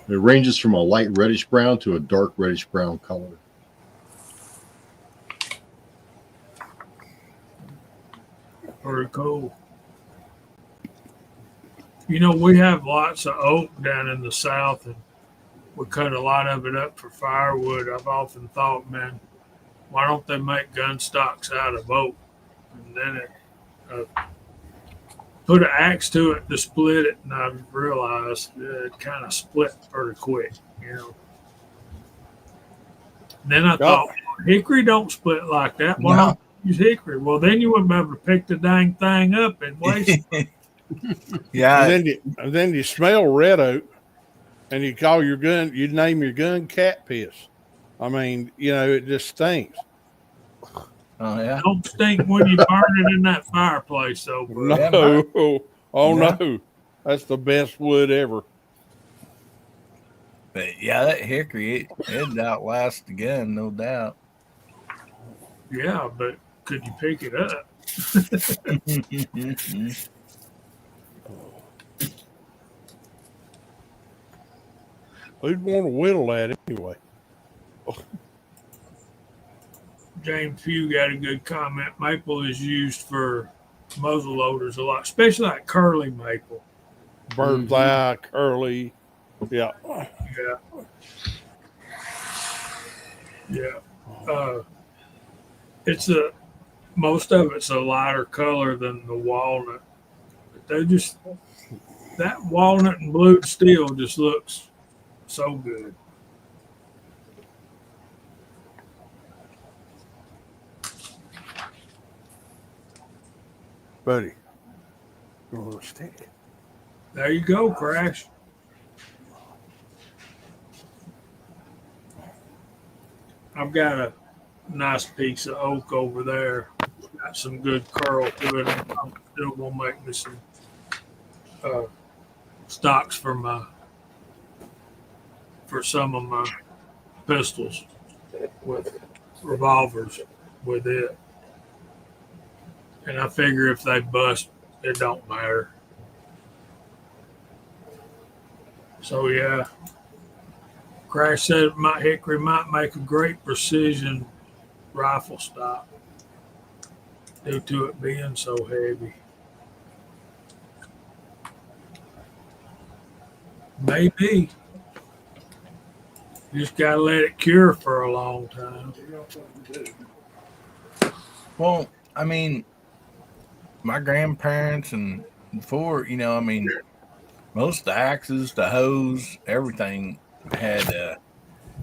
It ranges from a light reddish brown to a dark reddish brown color. Very cool. We have lots of oak down in the south, and we cut a lot of it up for firewood. I've often thought, man, why don't they make gun stocks out of oak? And then put an axe to it to split it, and I realized it kind of split pretty quick, Then I thought, hickory don't split like that. Why not use hickory? Well, then you wouldn't be able to pick the dang thing up and waste it. Yeah. And then you smell red oak, and you call your gun, you name your gun cat piss. I mean, it just stinks. Oh yeah. Don't stink when you burn it in that fireplace, though, bro. No. No. That's the best wood ever. But yeah, that hickory, it outlasts the gun, no doubt. Yeah, but could you pick it up? Who'd want to whittle that anyway? James Pugh got a good comment. Maple is used for muzzle loaders a lot, especially like curly maple. Bird's eye, curly. Yeah. Yeah. It's most of it's a lighter color than the walnut. But that walnut and blued steel just looks so good. Buddy. A little stick. There you go, Crash. I've got a nice piece of oak over there. Got some good curl to it. I'm still gonna make me some stocks for some of my pistols with revolvers with it. And I figure if they bust, it don't matter. So yeah, Crash said hickory might make a great precision rifle stock due to it being so heavy. Maybe. You just gotta let it cure for a long time. Well, I mean, my grandparents and before, I mean, most of the axes, the hoes, everything had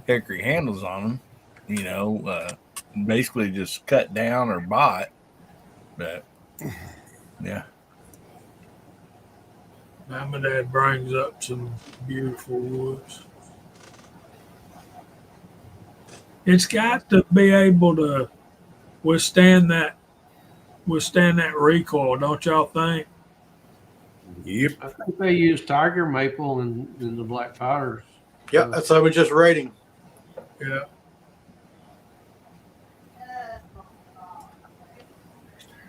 hickory handles on them, basically just cut down or bought. But, yeah. My dad brings up some beautiful woods. It's got to be able to withstand that recoil, don't y'all think? Yep. I think they use tiger maple in the black powders. Yeah, that's what I was just writing. Yeah.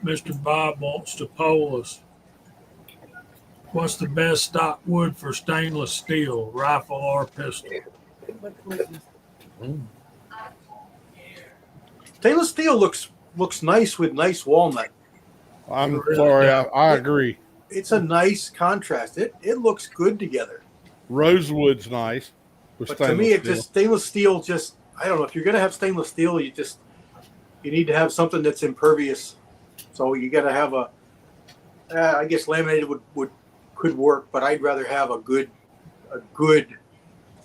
Mr. Bob wants to poll us. What's the best stock wood for stainless steel, rifle or pistol? Stainless steel looks nice with nice walnut. I'm sorry. I agree. It's a nice contrast. It looks good together. Rosewood's nice. But to me, stainless steel I don't know, if you're gonna have stainless steel, you need to have something that's impervious. So you got to have I guess laminated could work, but I'd rather have a good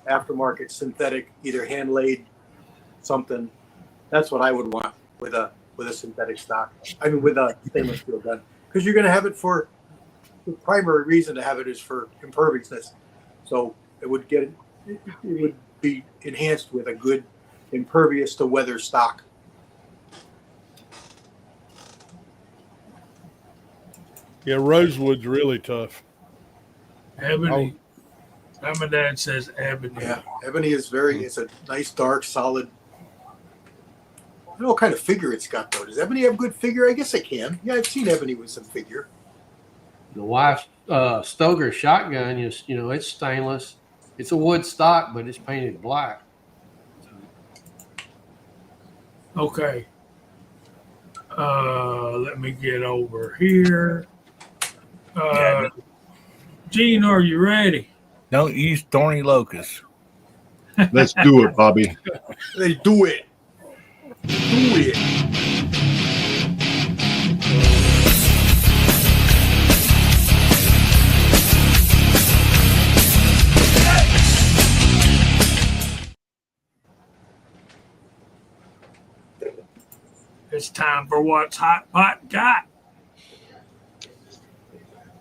aftermarket synthetic, either hand laid something. That's what I would want with a synthetic stock. I mean, with a stainless steel gun, because you're going to have it for the primary reason to have it is for imperviousness. So it would be enhanced with a good impervious to weather stock. Yeah, rosewood's really tough. Ebony. My dad says ebony. Yeah, ebony is it's a nice, dark, solid. I don't know what kind of figure it's got, though. Does ebony have good figure? I guess it can. Yeah, I've seen ebony with some figure. The wife's Stoker shotgun is, it's stainless. It's a wood stock, but it's painted black. Okay. Let me get over here. Gene, are you ready? Don't use thorny locust. Let's do it, Bobby. They do it. Do it. It's time for What's Hot Pot Got.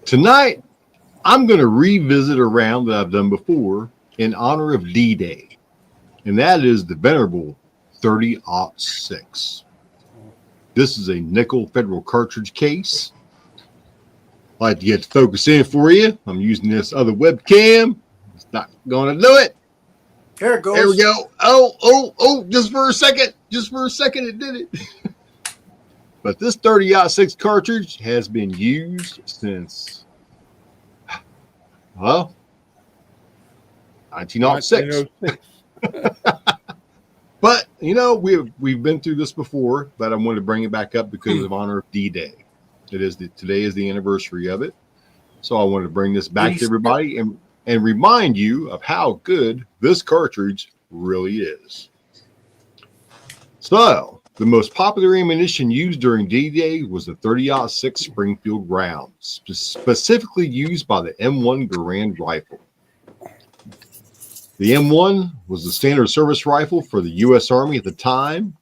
Tonight, I'm going to revisit a round that I've done before in honor of D-Day, and that is the venerable 30-06. This is a nickel federal cartridge case. I'd like to get the focus in for you. I'm using this other webcam. It's not going to do it. There it goes. There we go. Oh, just for a second. Just for a second, it did it. But this 30-06 cartridge has been used since, well, 1906. 1906. But you know, we've been through this before, but I wanted to bring it back up because of honor of D-Day. Today is the anniversary of it, so I wanted to bring this back to everybody and remind you of how good this cartridge really is. So, the most popular ammunition used during D-Day was the 30-06 Springfield round, specifically used by the M1 Garand rifle. The M1 was the standard service rifle for the U.S. Army at the time.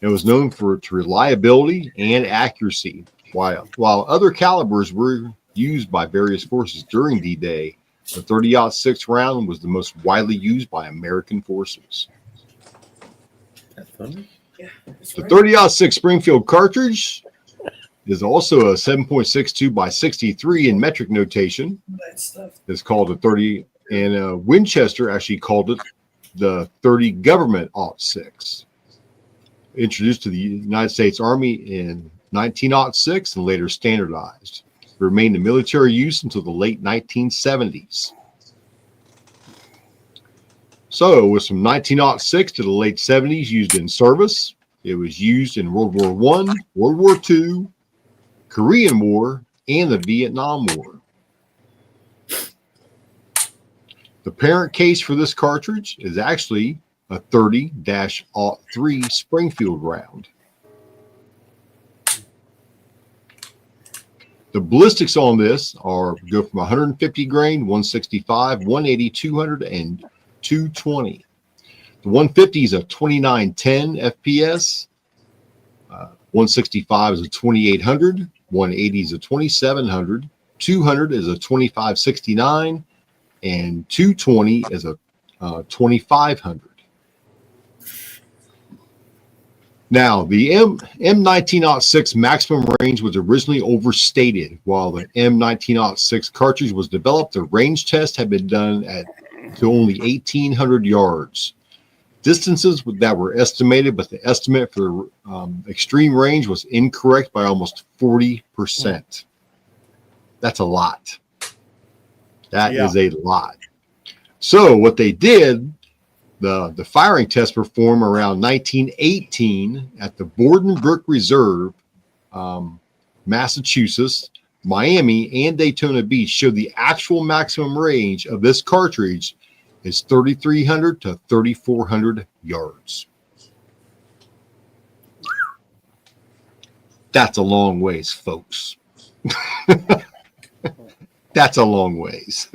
It was known for its reliability and accuracy. While other calibers were used by various forces during D-Day, the 30-06 round was the most widely used by American forces. That's funny. The 30-06 Springfield cartridge is also a 7.62 by 63 in metric notation. It's called a 30, and Winchester actually called it the 30 Government .6. Introduced to the United States Army in 1906 and later standardized. It remained in military use until the late 1970s. So, with from 1906 to the late 70s used in service, it was used in World War I, World War II, Korean War, and the Vietnam War. The parent case for this cartridge is actually a 30-03 Springfield round. The ballistics on this go from 150 grain, 165, 180, 200, and 220. The 150 is a 2910 FPS. 165 is a 2800. 180 is a 2700. 200 is a 2569. And 220 is a 2500. Now, the M1906 maximum range was originally overstated. While the M1906 cartridge was developed, the range test had been done to only 1,800 yards. Distances that were estimated, but the estimate for extreme range was incorrect by almost 40%. That's a lot. That is a lot. So what they did, the firing test performed around 1918 at the Borden Brook Reserve, Massachusetts, Miami, and Daytona Beach showed the actual maximum range of this cartridge is 3,300 to 3,400 yards. That's a long ways, folks. That's a long ways.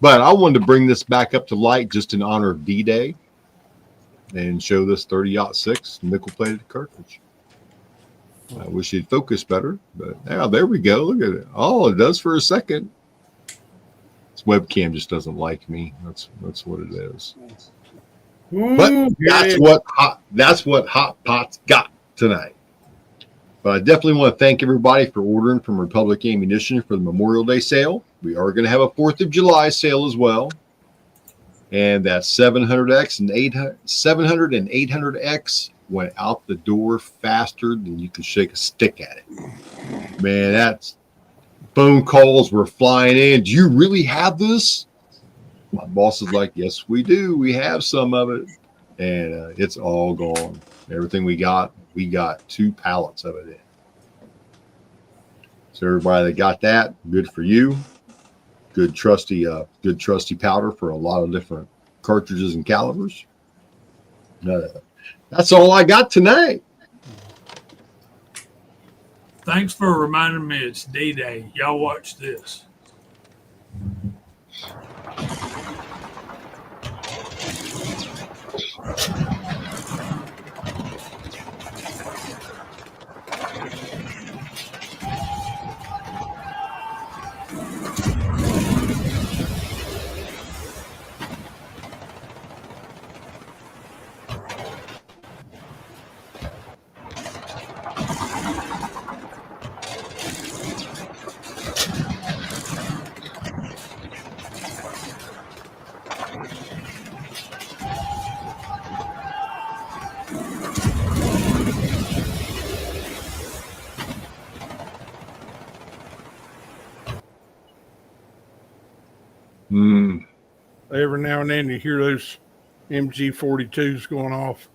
But I wanted to bring this back up to light just in honor of D-Day and show this 30-06 nickel-plated cartridge. I wish you'd focus better, but yeah, there we go. Look at it. Oh, it does for a second. This webcam just doesn't like me. That's what it is. But that's what Hot Pot's got tonight. But I definitely want to thank everybody for ordering from Republic Ammunition for the Memorial Day sale. We are going to have a 4th of July sale as well. And that 700X and 700 and 800X went out the door faster than you could shake a stick at it. Man, that's phone calls were flying in. Do you really have this? My boss is like, yes, we do. We have some of it. And it's all gone. Everything we got 2 pallets of it in. So everybody that got that, good for you. Good trusty powder for a lot of different cartridges and calibers. That's all I got tonight. Thanks for reminding me it's D-Day. Y'all watch this. Mm. Every now and then you hear those MG-42s going off.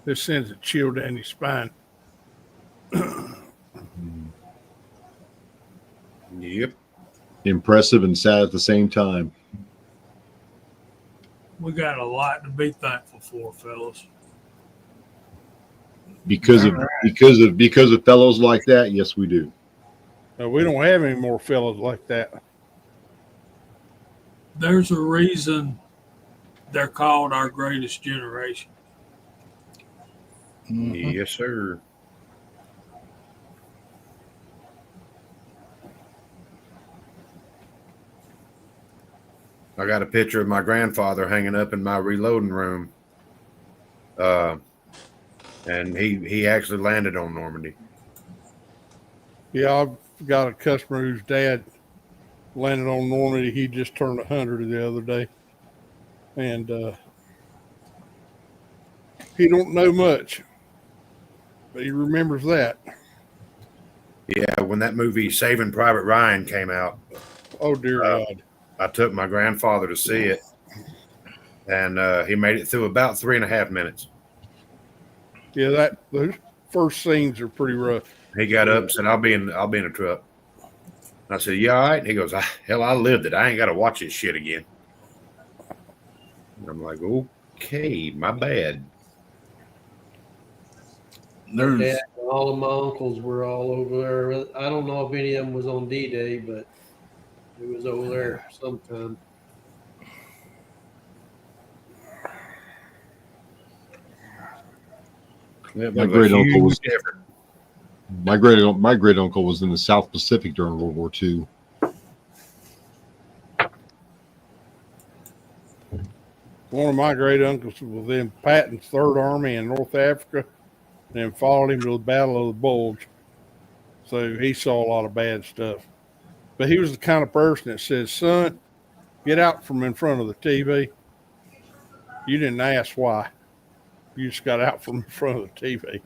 This sends a chill down your spine. Yep. Impressive and sad at the same time. We got a lot to be thankful for, fellas. Because of fellows like that, yes, we do. We don't have any more fellas like that. There's a reason they're called our greatest generation. Yes, sir. I got a picture of my grandfather hanging up in my reloading room. And he actually landed on Normandy. Yeah, I've got a customer whose dad landed on Normandy. He just turned 100 the other day. And he don't know much, but he remembers that. Yeah, when that movie Saving Private Ryan came out, Oh, dear God. I took my grandfather to see it, and he made it through about 3.5 minutes. Yeah, those first scenes are pretty rough. He got up and said, I'll be in a truck. I said, "You all right?" And he goes, "Hell, I lived it. I ain't got to watch this shit again." And I'm like, "Okay, my bad." There's Dad, all of my uncles were all over there. I don't know if any of them was on D-Day, but it was over there sometime. My great uncle was my great uncle was in the South Pacific during World War II. One of my great uncles was in Patton's Third Army in North Africa, and followed him to the Battle of the Bulge. So he saw a lot of bad stuff. But he was the kind of person that says, "Son, get out from in front of the TV." You didn't ask why. You just got out from in front of the TV.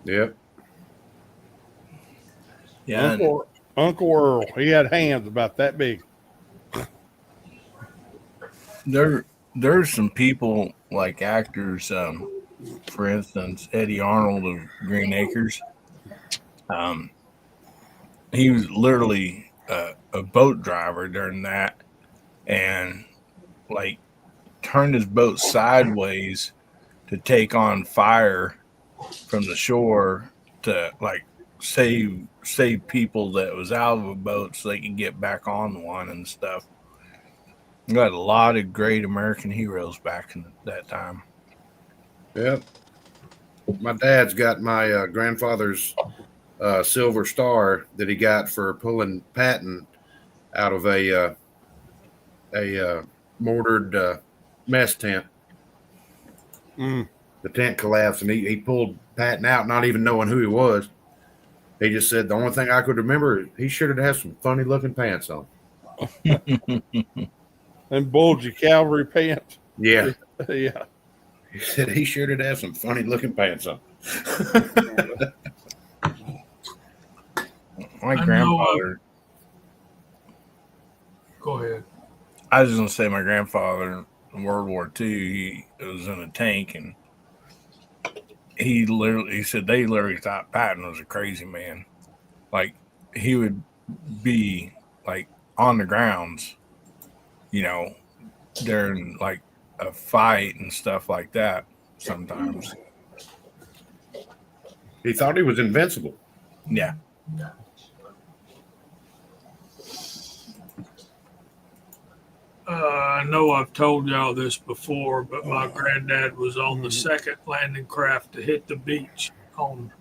Yep. yeah, Uncle Earl, he had hands about that big. there's some people like actors. For instance, Eddie Arnold of Green Acres. He was literally a boat driver during that, and like turned his boat sideways to take on fire from the shore to like save people that was out of a boat so they could get back on one and stuff. We got a lot of great American heroes back in that time. Yep. My dad's got my grandfather's Silver Star that he got for pulling Patton out of a mortared mess tent. Mm. The tent collapsed, and he pulled Patton out, not even knowing who he was. He just said, "The only thing I could remember, he should have had some funny looking pants on." And bulgy cavalry pants. Yeah. Yeah. He said he sure did have some funny looking pants on. My I grandfather. Go ahead. I was just gonna say my grandfather in World War II, he was in a tank, and he said they literally thought Patton was a crazy man. Like he would be like on the grounds, during like a fight and stuff like that sometimes. He thought he was invincible. Yeah. I know I've told y'all this before, but my granddad was on the second landing craft to hit the beach on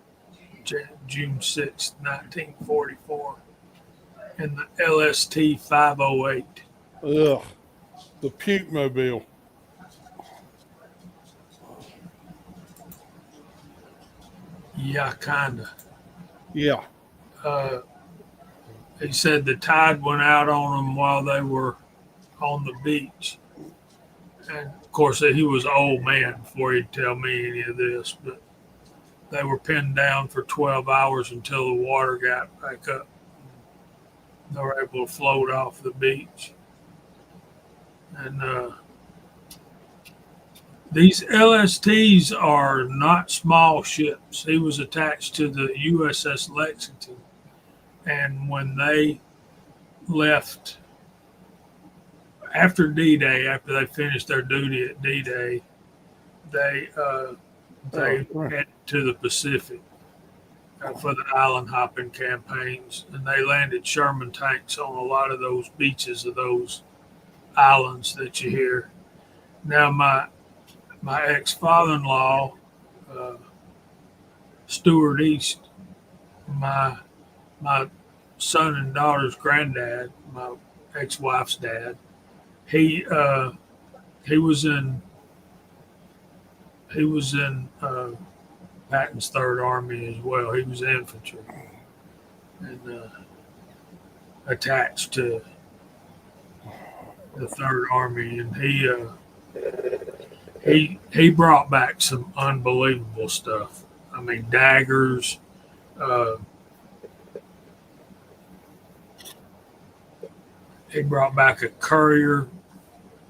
June 6, 1944, in the LST 508. Ugh. The puke mobile. Yeah, kinda. Yeah. He said the tide went out on them while they were on the beach. And of course, he was an old man before he'd tell me any of this, but they were pinned down for 12 hours until the water got back up. They were able to float off the beach. And these LSTs are not small ships. He was attached to the USS Lexington. And when they left after D-Day, after they finished their duty at D-Day, they headed to the Pacific for the island hopping campaigns, and they landed Sherman tanks on a lot of those beaches of those islands that you hear. Now, my ex-father-in-law, Stuart East, my son and daughter's granddad, my ex-wife's dad, he was in Patton's Third Army as well. He was infantry and attached to the Third Army, and he brought back some unbelievable stuff. I mean, daggers. He brought back a courier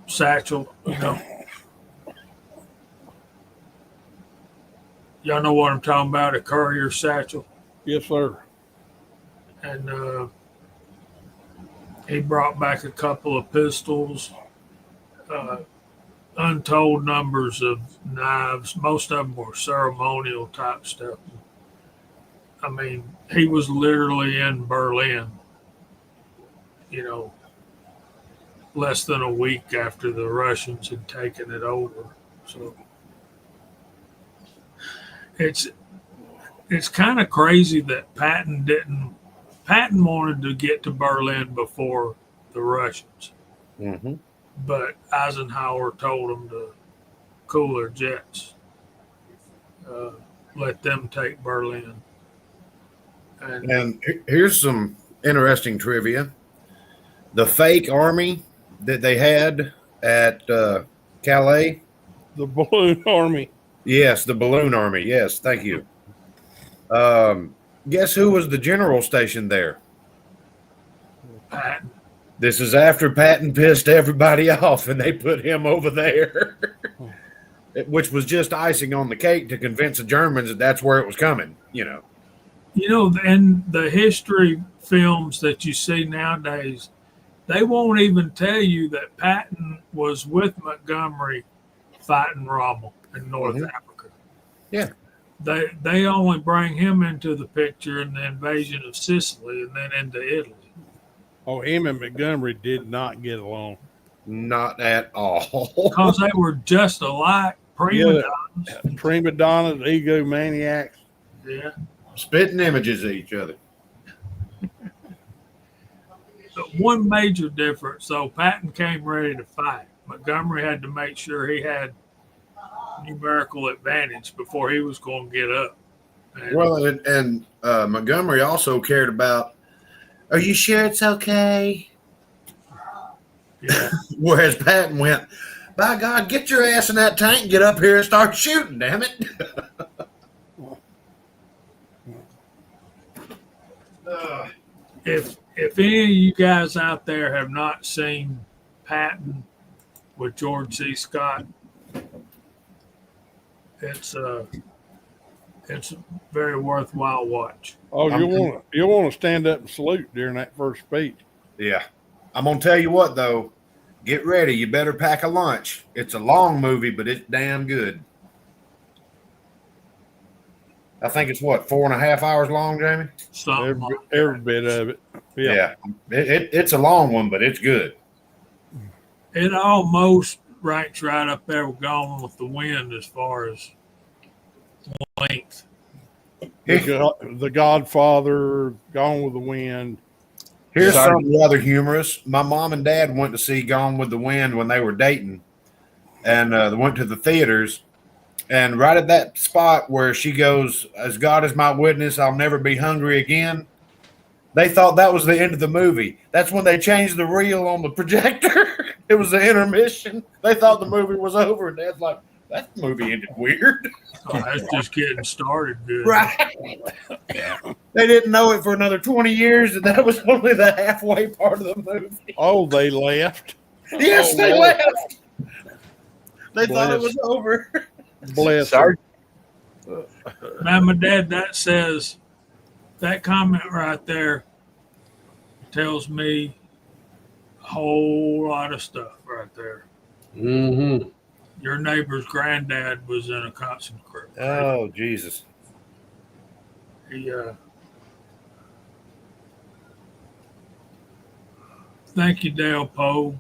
satchel. Y'all know what I'm talking about? A courier satchel. Yes, sir. And he brought back a couple of pistols, untold numbers of knives. Most of them were ceremonial type stuff. I mean, he was literally in Berlin, less than a week after the Russians had taken it over. So it's kind of crazy that Patton wanted to get to Berlin before the Russians. Mm-hmm. But Eisenhower told them to cool their jets, let them take Berlin. And here's some interesting trivia. The fake army that they had at Calais. The balloon army. Yes, the balloon army. Yes, thank you. Guess who was the general stationed there? Patton. This is after Patton pissed everybody off and they put him over there, which was just icing on the cake to convince the Germans that that's where it was coming, And the history films that you see nowadays, they won't even tell you that Patton was with Montgomery fighting Rommel in North Africa. Yeah. They only bring him into the picture in the invasion of Sicily and then into Italy. Oh, him and Montgomery did not get along. Not at all. Because they were just alike, prima donnas. Prima donnas, egomaniacs. Yeah. Spitting images of each other. But one major difference, though, Patton came ready to fight. Montgomery had to make sure he had numerical advantage before he was going to get up. And Montgomery also cared about, are you sure it's okay? Yeah. Whereas Patton went, by God, get your ass in that tank and get up here and start shooting, damn it. If any of you guys out there have not seen Patton with George C. Scott, it's a very worthwhile watch. Oh, you'll want to stand up and salute during that first speech. Yeah. I'm going to tell you what, though. Get ready. You better pack a lunch. It's a long movie, but it's damn good. I think it's 4.5 hours long, Jamie? Every bit of it. Yeah. It's a long one, but it's good. It almost ranks right up there with Gone with the Wind as far as length. The Godfather, Gone with the Wind. Here's something rather humorous. My mom and dad went to see Gone with the Wind when they were dating, and they went to the theaters. And right at that spot where she goes, as God is my witness, I'll never be hungry again. They thought that was the end of the movie. That's when they changed the reel on the projector. It was the intermission. They thought the movie was over. And Dad's like, that movie ended weird. Oh, that's just getting started good. Right. They didn't know it for another 20 years, and that was only the halfway part of the movie. Oh, they left. Yes, Oh, they Lord. left. They thought it Bless. was over. Bless. Sorry. Now, my dad, that says, that comment right there tells me a whole lot of stuff right there. Mm-hmm. Your neighbor's granddad was in a concentration. Oh, Jesus. He, thank you, Dale Poe.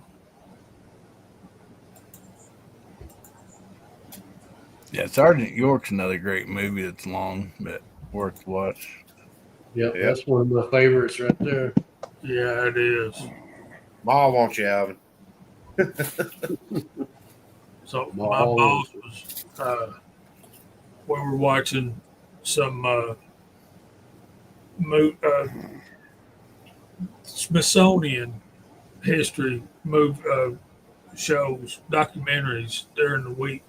Yeah, Sergeant York's another great movie that's long but worth to watch. Yep, Yep. that's one of my favorites right there. Yeah, it is. Ma wants you, Alvin. So my Ball. boss was, we were watching some Smithsonian history shows, documentaries during the week.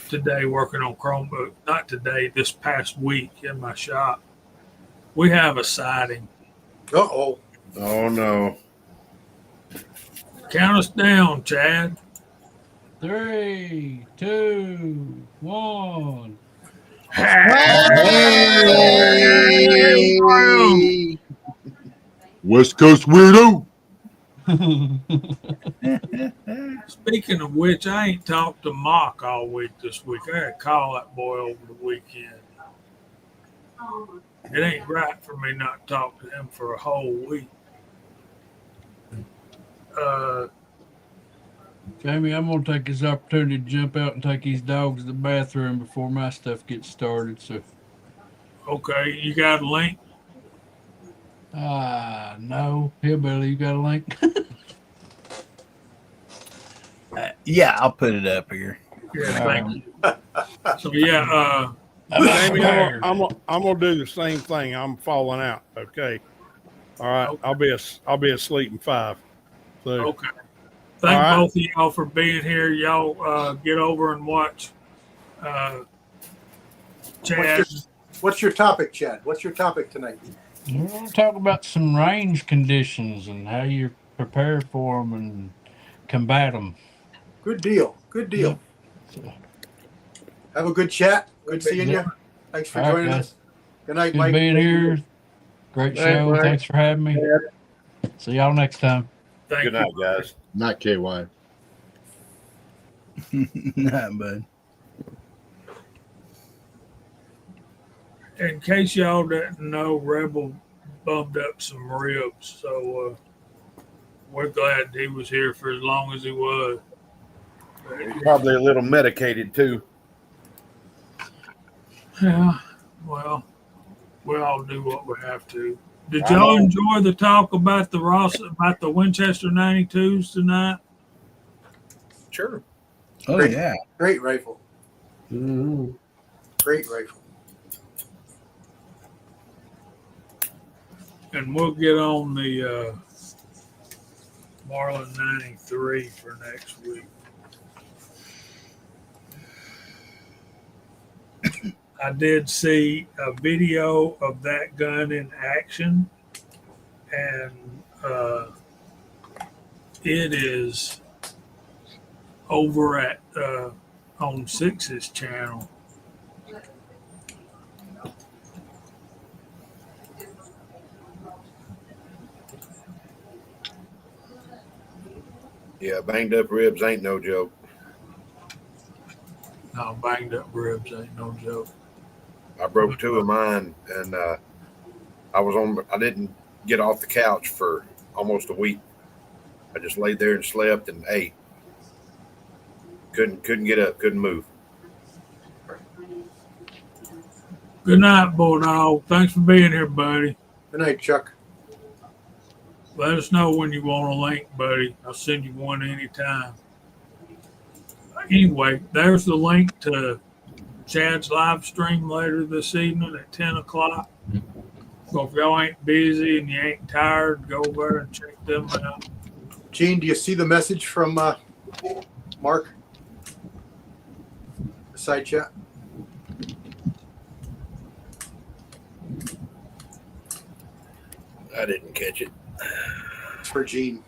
Today, working on Chromebook. Not today, this past week in my shop. We have a sighting. Uh-oh. Oh, no. Count us down, Chad. 3, 2, 1. Hey! West Coast weirdo. Speaking of which, I ain't talked to Mock all week this week. I had to call that boy over the weekend. It ain't right for me not to talk to him for a whole week. Jamie, I'm gonna take this opportunity to jump out and take these dogs to the bathroom before my stuff gets started. So, Okay, you got a link? no, Hillbilly, you got a link? Yeah, I'll put it up here. Yeah, thank you. So yeah, Jamie, I'm gonna do the same thing. I'm falling out. Okay. All right. Okay. I'll be asleep in 5. So okay. Thank All right. both of y'all for being here. Y'all get over and watch Chad. What's your topic, Chad? What's your topic tonight? We're gonna talk about some range conditions and how you prepare for them and combat them. Good deal. Good deal. So, Have a good chat. Good seeing you. Thanks for all right, joining guys. us. Good night, Good Mike. being here. Great Night, show. Mike. Thanks for having me. See y'all next time. Thank Good you. night, guys. Not KY. Nah, bud. In case y'all didn't know, Rebel bumped up some ribs, so we're glad he was here for as long as he was. Probably a little medicated, too. Yeah, well, we all do what we have to. Did y'all enjoy the talk about the Winchester 92s tonight? Sure. Oh, Great. yeah. Great rifle. Mm-hmm. Great rifle. And we'll get on the Marlin 93 for next week. I did see a video of that gun in action, and it is over at on Six's channel. Yeah, banged up ribs ain't no joke. No, banged up ribs ain't no joke. I broke 2 of mine, and I didn't get off the couch for almost a week. I just laid there and slept and ate. Couldn't get up, couldn't move. Good night, Bulldog. Thanks for being here, buddy. Good night, Chuck. Let us know when you want a link, buddy. I'll send you one anytime. Anyway, there's the link to Chad's live stream later this evening at 10 o'clock. So if y'all ain't busy and you ain't tired, go over there and check them out. Gene, do you see the message from Mark? The side chat? I didn't catch it. It's for Gene.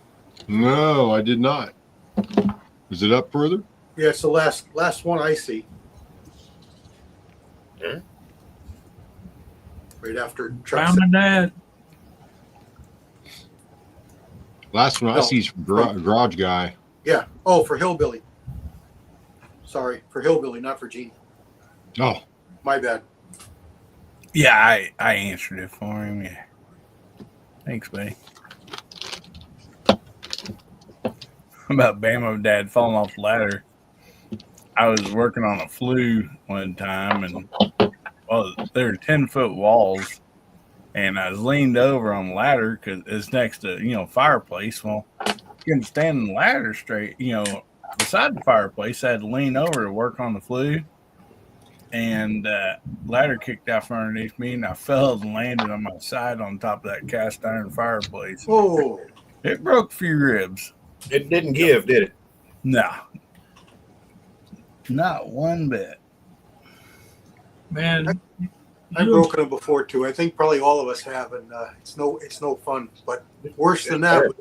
No, I did not. Is it up further? Yeah, it's the last one I see. Yeah. Right after truck. Found my dad. Last one I No. see is from Garage Guy. Yeah. Oh, for Hillbilly. Sorry, for Hillbilly, not for Gene. Oh, My bad. Yeah, I answered it for him. Yeah. Thanks, buddy. About Bama dad falling off the ladder. I was working on a flue one time, and there were 10-foot walls, and I was leaned over on the ladder because it's next to fireplace. Well, you couldn't stand on the ladder straight, beside the fireplace. I had to lean over to work on the flue, and ladder kicked out from underneath me, and I fell and landed on my side on top of that cast iron fireplace. Oh, It broke a few ribs. It didn't give, did it? No, not one bit. Man, I've broken them before too. I think probably all of us have, and it's no fun. But worse than that,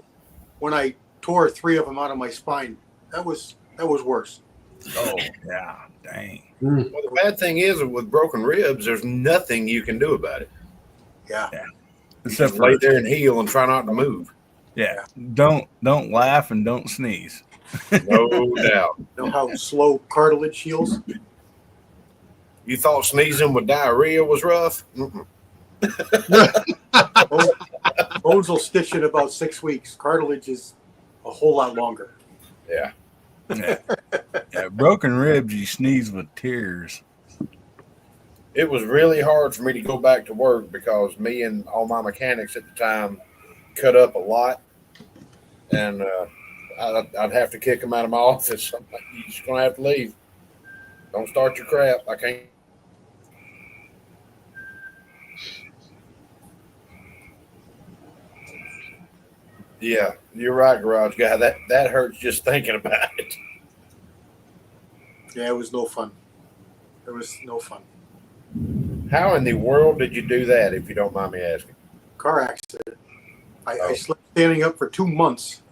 when I tore 3 of them out of my spine, that was worse. Oh yeah, dang. Well, the bad thing is with broken ribs, there's nothing you can do about it. Yeah. Except Just for lay there and heal and try not to move. yeah, don't laugh and don't sneeze. No doubt. You know how slow cartilage heals? You thought sneezing with diarrhea was rough? Mm-mm. Bones will stitch in about 6 weeks. Cartilage is a whole lot longer. Yeah. Yeah, broken ribs, you sneeze with tears. It was really hard for me to go back to work because me and all my mechanics at the time cut up a lot. And I'd have to kick them out of my office. I'm like, you're just going to have to leave. Don't start your crap. I can't. Yeah, you're right, Garage Guy. That hurts just thinking about it. Yeah, it was no fun. It was no fun. How in the world did you do that, if you don't mind me asking? Car accident. I Oh. slept standing up for 2 months.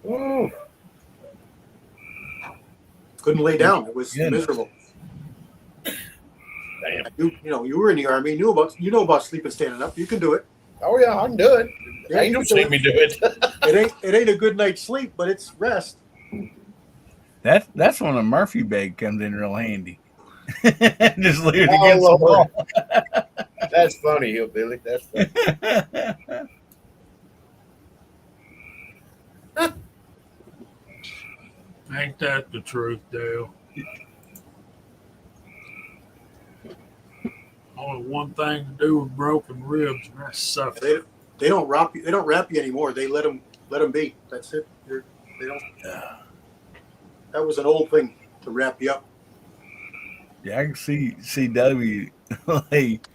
Oh, Couldn't lay down. It was Goodness. miserable. damn. You were in the Army. You know about sleeping standing up. You can do it. Oh, yeah, I can do it. Yeah, you Angels can do see me do it. It ain't a good night's sleep, but it's rest. That's when a Murphy bed comes in real handy. Just leave it Oh, against the Lord. wall. That's funny, Hillbilly. That's funny. ain't that the truth, Dale? Only one thing to do with broken ribs, and that's suffering. They don't wrap you. They don't wrap you anymore. They let them be. That's it. They don't. Yeah. That was an old thing to wrap you up. Yeah, I can see W like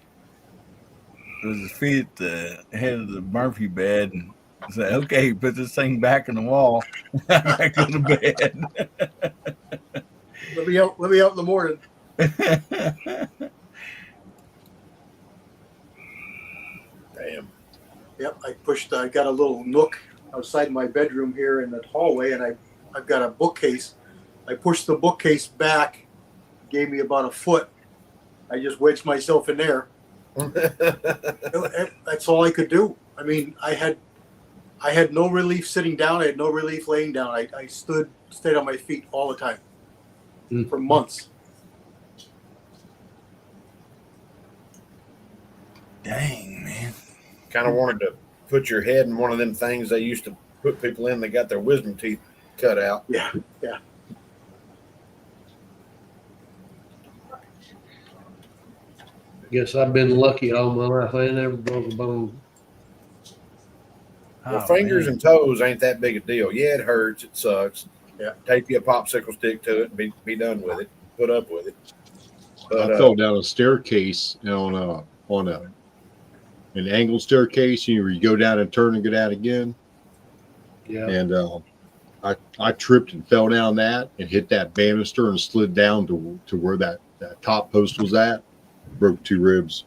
with his feet at the head of the Murphy bed and say, okay, put this thing back in the wall. I gotta go to bed. Let me out in the morning. Damn. Yep, I got a little nook outside my bedroom here in the hallway, and I've got a bookcase. I pushed the bookcase back, gave me about a foot. I just wedged myself in there. That's all I could do. I mean, I had no relief sitting down. I had no relief laying down. I stayed on my feet all the time for months. Dang, man. Kind of wanted to put your head in one of them things they used to put people in that got their wisdom teeth cut out. Yeah. Guess I've been lucky all my life. I ain't never broke a bone. Well, fingers and toes ain't that big a deal. Yeah, it hurts. It sucks. Yeah. Tape you a popsicle stick to it and be done with it. Put up with it. But I fell down a staircase on an angled staircase. You go down and turn and go down again. Yeah. And I tripped and fell down that and hit that banister and slid down to where that top post was at. Broke 2 ribs.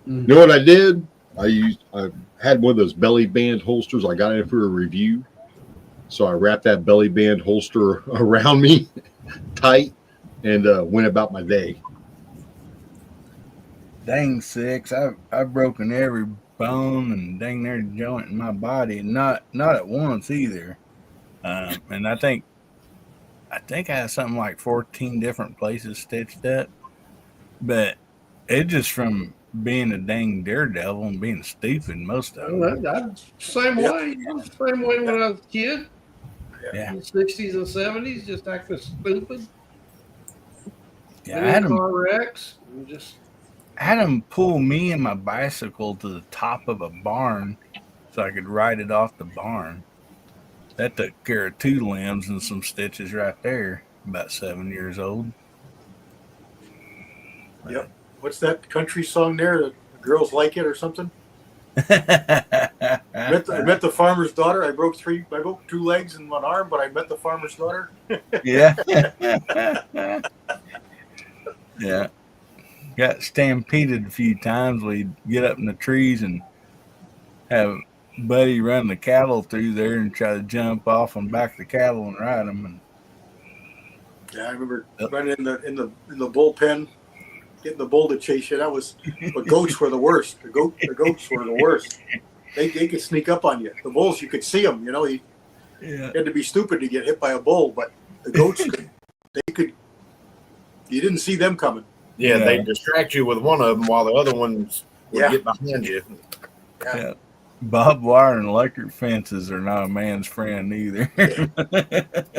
Mm. You know what I did? I had one of those belly band holsters. I got it for a review. So I wrapped that belly band holster around me tight and went about my day. Dang six. I've broken every bone and dang near joint in my body, and not at once either. And I think I had something like 14 different places stitched up, but it just from being a dang daredevil and being stupid most of Well, it. that's same Yep. way. Same way when I was a kid Yeah, in the 60s and 70s, just acting stupid. yeah. Been in car wrecks and just I had him pull me and my bicycle to the top of a barn so I could ride it off the barn. That took care of 2 limbs and some stitches right there. About 7 years old. Yep. What's that country song there? The girls like it or something? I met the farmer's daughter. I broke 2 legs and 1 arm, but I met the farmer's daughter. Yeah. Yeah. Got stampeded a few times. We'd get up in the trees and have Buddy run the cattle through there and try to jump off on back of the cattle and ride them. And Yeah, I remember running in the bullpen, getting the bull to chase you. That was, but goats were the worst. The goats were the worst. They could sneak up on you. The bulls, you could see them. You know, you had to be stupid to get hit by a bull. But the goats, you didn't see them coming. Yeah, they distract you with one of them while the other ones would get behind you. Yeah. Barbed wire and electric fences are not a man's friend either.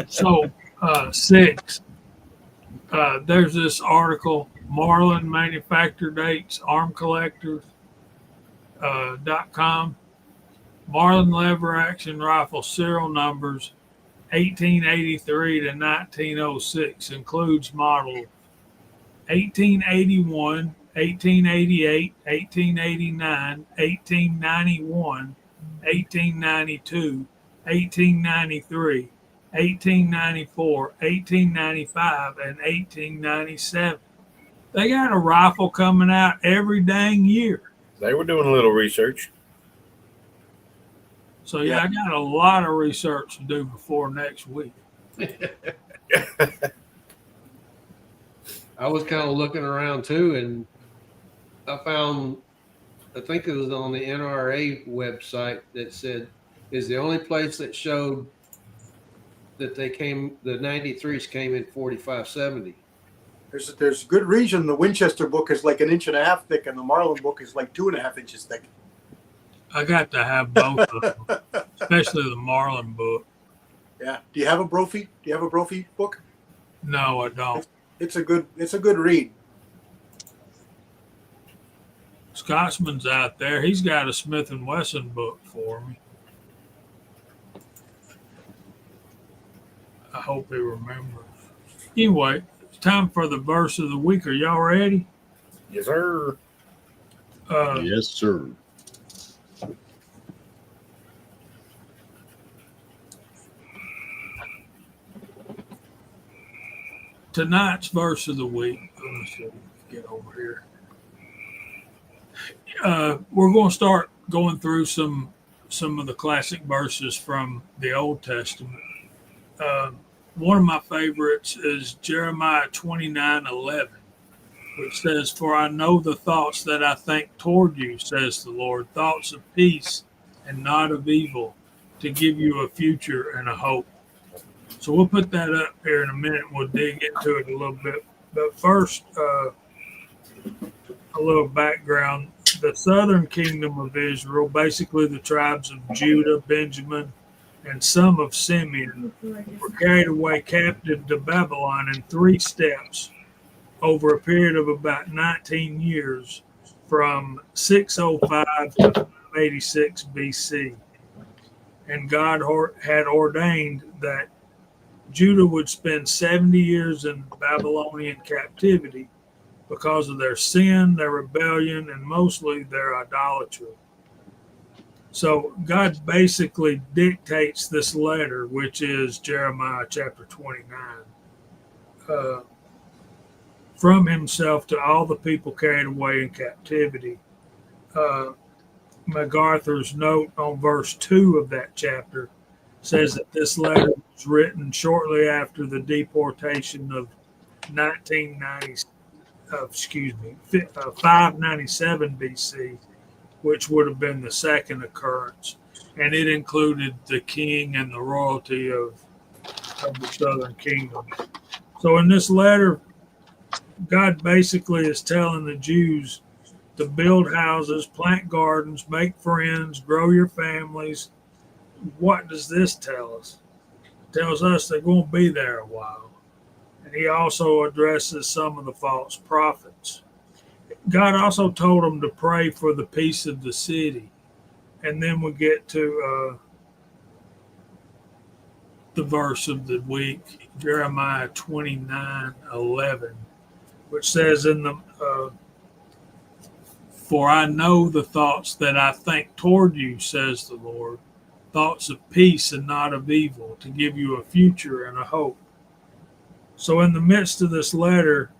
So, 6, there's this article, Marlin manufacture dates, armcollectors.com. Marlin lever action rifle serial numbers 1883 to 1906 includes model 1881, 1888, 1889, 1891, 1892, 1893, 1894, 1895, and 1897. They got a rifle coming out every dang year. They were doing a little research. So, yeah, I got a lot of research to do before next week. I was kind of looking around too, and I found, I think it was on the NRA website that said is the only place that showed that the 93s came in 4570. There's good reason the Winchester book is like 1.5 inches thick, and the Marlin book is like 2.5 inches thick. I got to have both of them, especially the Marlin book. Yeah. Do you have a Brophy? Do you have a Brophy book? No, I don't. It's a good read. Scotsman's out there. He's got a Smith & Wesson book for me. I hope he remembers. Anyway, it's time for the verse of the week. Are y'all ready? Yes, sir. Yes, sir. Tonight's verse of the week. Let me see. Get over here. We're going to start going through some of the classic verses from the Old Testament. One of my favorites is Jeremiah 29:11, which says, "For I know the thoughts that I think toward you, says the Lord, thoughts of peace and not of evil, to give you a future and a hope." So we'll put that up here in a minute. We'll dig into it a little bit. But first, a little background. The southern kingdom of Israel, basically the tribes of Judah, Benjamin, and some of Simeon, were carried away captive to Babylon in 3 steps over a period of about 19 years from 605 to 586 BC. And God had ordained that Judah would spend 70 years in Babylonian captivity because of their sin, their rebellion, and mostly their idolatry. So God basically dictates this letter, which is Jeremiah chapter 29, from himself to all the people carried away in captivity. MacArthur's note on verse 2 of that chapter says that this letter was written shortly after the deportation of 1990, 597 BC, which would have been the second occurrence, and it included the king and the royalty of the southern kingdom. So in this letter, God basically is telling the Jews to build houses, plant gardens, make friends, grow your families. What does this tell us? It tells us they're going to be there a while. And he also addresses some of the false prophets. God also told them to pray for the peace of the city. And then we get to the verse of the week, Jeremiah 29:11, which says, "For I know the thoughts that I think toward you, says the Lord, thoughts of peace and not of evil, to give you a future and a hope." So in the midst of this letter,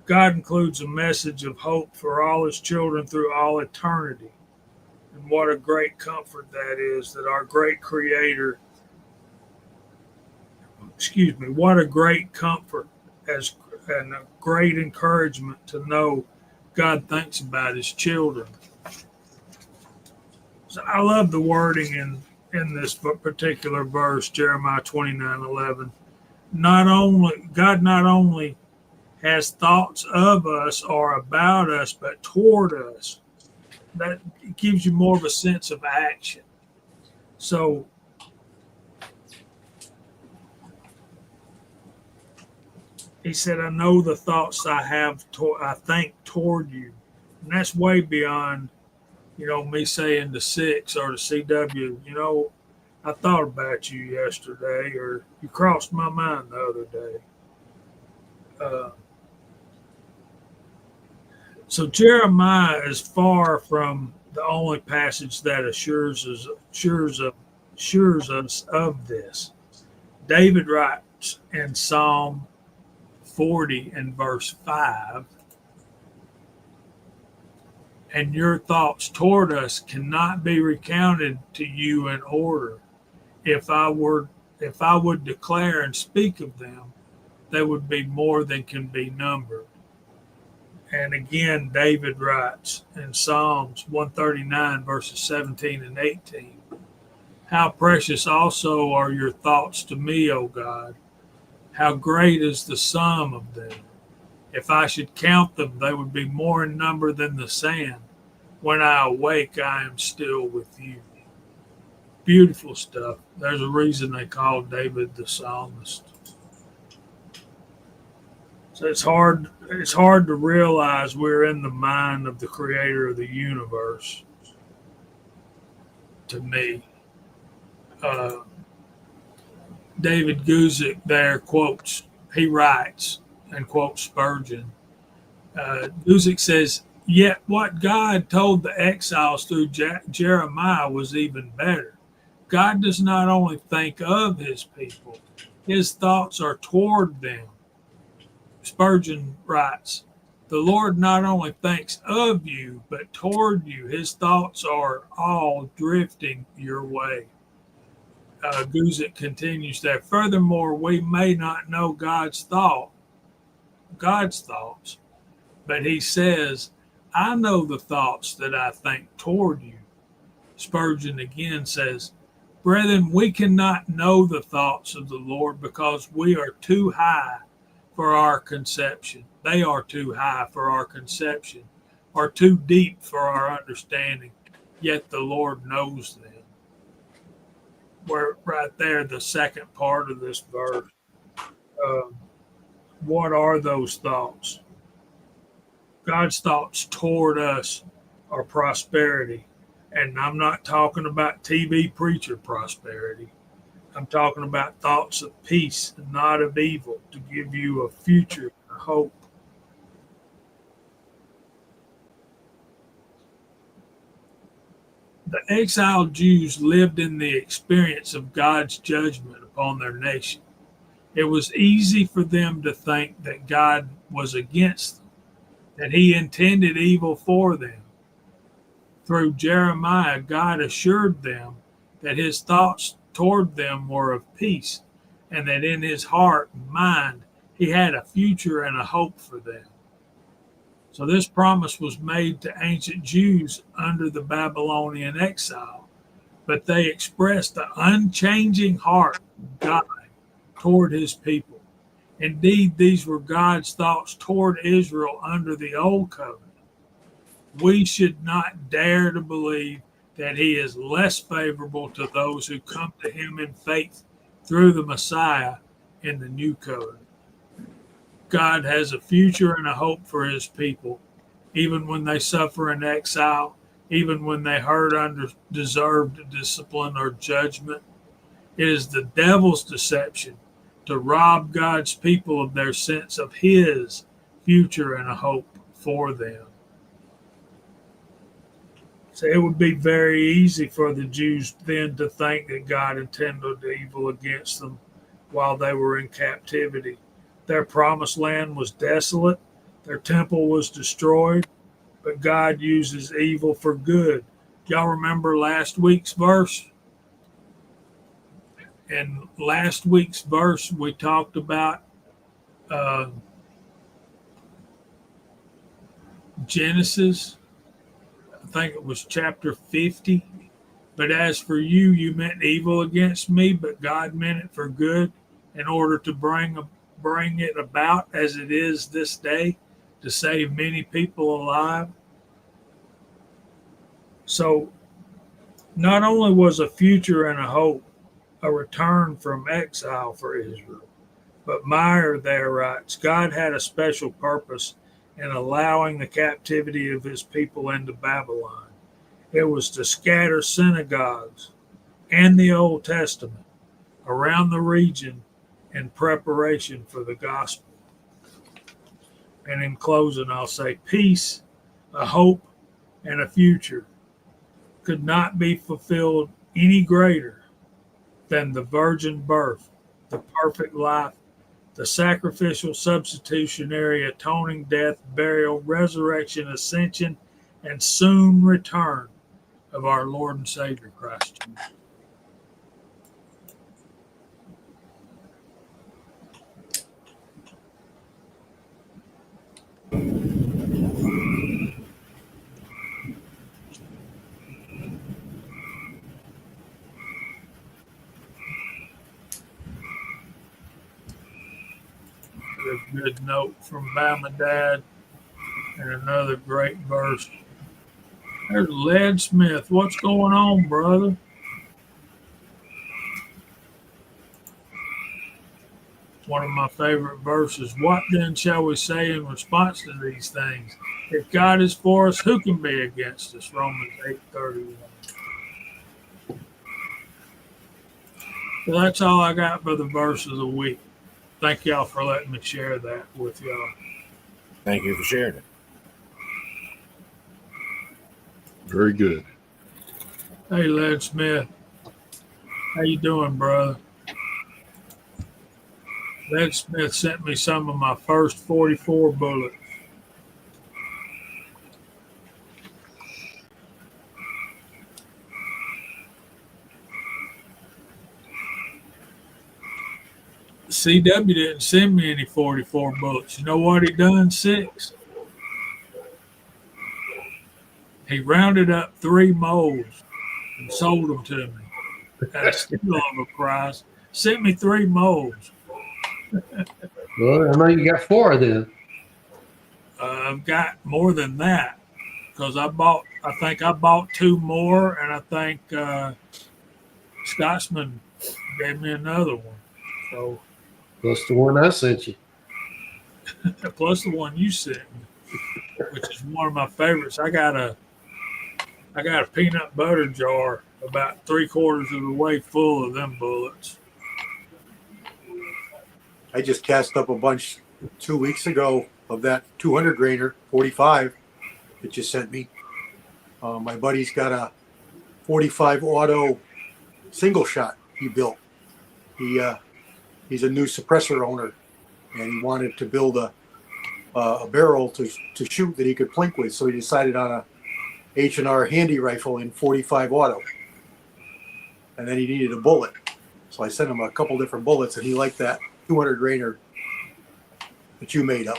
God includes a message of hope for all his children through all eternity. And what a great comfort that is, that our great creator, what a great comfort and a great encouragement to know God thinks about his children. So I love the wording in this particular verse, Jeremiah 29:11. God not only has thoughts of us or about us, but toward us. That gives you more of a sense of action. So he said, I know the thoughts I think toward you. And that's way beyond, me saying to Six or to CW, I thought about you yesterday, or you crossed my mind the other day. So Jeremiah is far from the only passage that assures us of this. David writes in Psalm 40 and verse 5, "And your thoughts toward us cannot be recounted to you in order. If I would declare and speak of them, they would be more than can be numbered." And again, David writes in Psalms 139, verses 17 and 18, "How precious also are your thoughts to me, O God. How great is the sum of them. If I should count them, they would be more in number than the sand. When I awake, I am still with you." Beautiful stuff. There's a reason they call David the psalmist. So it's hard to realize we're in the mind of the creator of the universe, to me. David Guzik there writes and quotes Spurgeon. Guzik says, "Yet what God told the exiles through Jeremiah was even better. God does not only think of his people, his thoughts are toward them." Spurgeon writes, "The Lord not only thinks of you, but toward you. His thoughts are all drifting your way." Guzik continues that, "Furthermore, we may not know God's thoughts, but he says, I know the thoughts that I think toward you." Spurgeon again says, "Brethren, we cannot know the thoughts of the Lord because we are too high for our conception. They are too high for our conception, or too deep for our understanding. Yet the Lord knows them." We're right there, the second part of this verse. What are those thoughts? God's thoughts toward us are prosperity. And I'm not talking about TV preacher prosperity. I'm talking about thoughts of peace and not of evil, to give you a future and a hope. The exiled Jews lived in the experience of God's judgment upon their nation. It was easy for them to think that God was against them, that he intended evil for them. Through Jeremiah, God assured them that his thoughts toward them were of peace, and that in his heart and mind he had a future and a hope for them. So this promise was made to ancient Jews under the Babylonian exile, but they expressed the unchanging heart of God toward his people. Indeed, these were God's thoughts toward Israel under the old covenant. We should not dare to believe that he is less favorable to those who come to him in faith through the Messiah in the new covenant. God has a future and a hope for his people, even when they suffer in exile, even when they hurt under deserved discipline or judgment. It is the devil's deception to rob God's people of their sense of his future and a hope for them. So it would be very easy for the Jews then to think that God intended evil against them while they were in captivity. Their promised land was desolate, their temple was destroyed, but God uses evil for good. Y'all remember last week's verse? In last week's verse, we talked about Genesis. I think it was chapter 50. But as for you, you meant evil against me, but God meant it for good in order to bring it about as it is this day, to save many people alive. So not only was a future and a hope, a return from exile for Israel, but Meyer there writes, God had a special purpose in allowing the captivity of his people into Babylon. It was to scatter synagogues and the Old Testament around the region in preparation for the gospel. And in closing, I'll say peace, a hope, and a future could not be fulfilled any greater than the virgin birth, the perfect life, the sacrificial, substitutionary, atoning death, burial, resurrection, ascension, and soon return of our Lord and Savior Christ Jesus. A good note from Bama Dad and another great verse. There's Led Smith. What's going on, brother? One of my favorite verses. What then shall we say in response to these things? If God is for us, who can be against us? Romans 8:31. So that's all I got for the verse of the week. Thank y'all for letting me share that with y'all. Thank you for sharing it. Very good. Hey, Led Smith. How you doing, brother? Led Smith sent me some of my first 44 bullets. CW didn't send me any 44 bullets. You know what he done? 6. He rounded up 3 molds and sold them to me at a steal of a price. Sent me 3 molds. Well, I know you got 4 then. I've got more than that because I think I bought 2 more, and I think Scotsman gave me another one. So Plus the one I sent you. plus the one you sent me, which is one of my favorites. I got a peanut butter jar about 3/4 of the way full of them bullets. I just cast up a bunch 2 weeks ago of that 200 grainer 45 that you sent me. My buddy's got a 45 auto single shot he built. He's a new suppressor owner, and he wanted to build a barrel to shoot that he could plink with. So he decided on a H&R handy rifle in 45 auto, and then he needed a bullet. So I sent him a couple different bullets, and he liked that 200 grainer that you made up.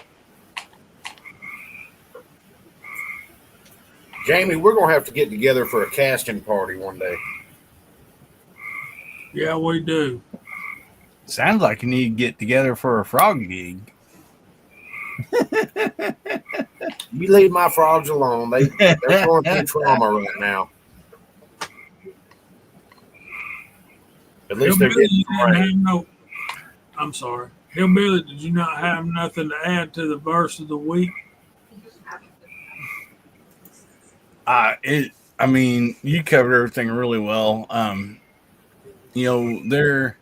Jamie, we're gonna have to get together for a casting party one day. Yeah, we do. Sounds like you need to get together for a frog gig. You leave my frogs alone. They're going through trauma right now. At least they're Hillbilly, getting you some didn't rain. have no. I'm sorry, Hillbilly. Did you not have nothing to add to the verse of the week? I mean, you covered everything really well. You know, there.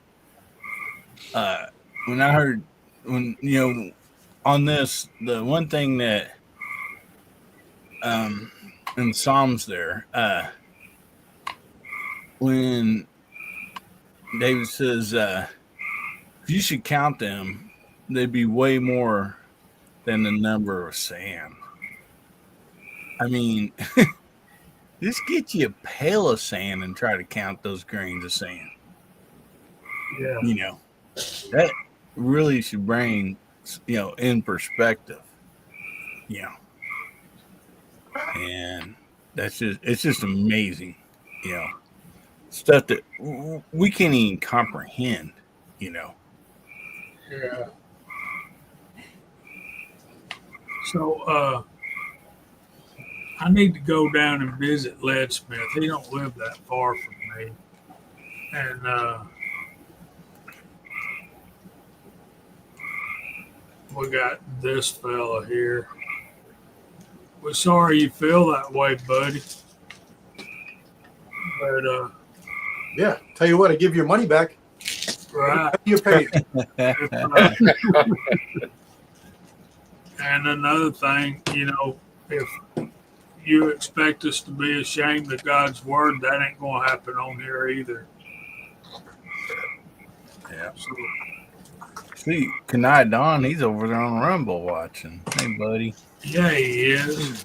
When I heard on this, the one thing that in Psalms there, when David says, if you should count them, they'd be way more than the number of sand. I mean, just get you a pail of sand and try to count those grains of sand. Yeah. You know, that really should bring, in perspective. And it's just amazing, stuff that we can't even comprehend, Yeah. So I need to go down and visit Led Smith. He don't live that far from me. And we got this fella here. We're sorry you feel that way, buddy. But Yeah, tell you what, I give your money back. right. You paid. And another thing, if you expect us to be ashamed of God's word, that ain't going to happen on here either. Yeah. So, See, Kanai Don, he's over there on Rumble watching. Hey, buddy. yeah, he is.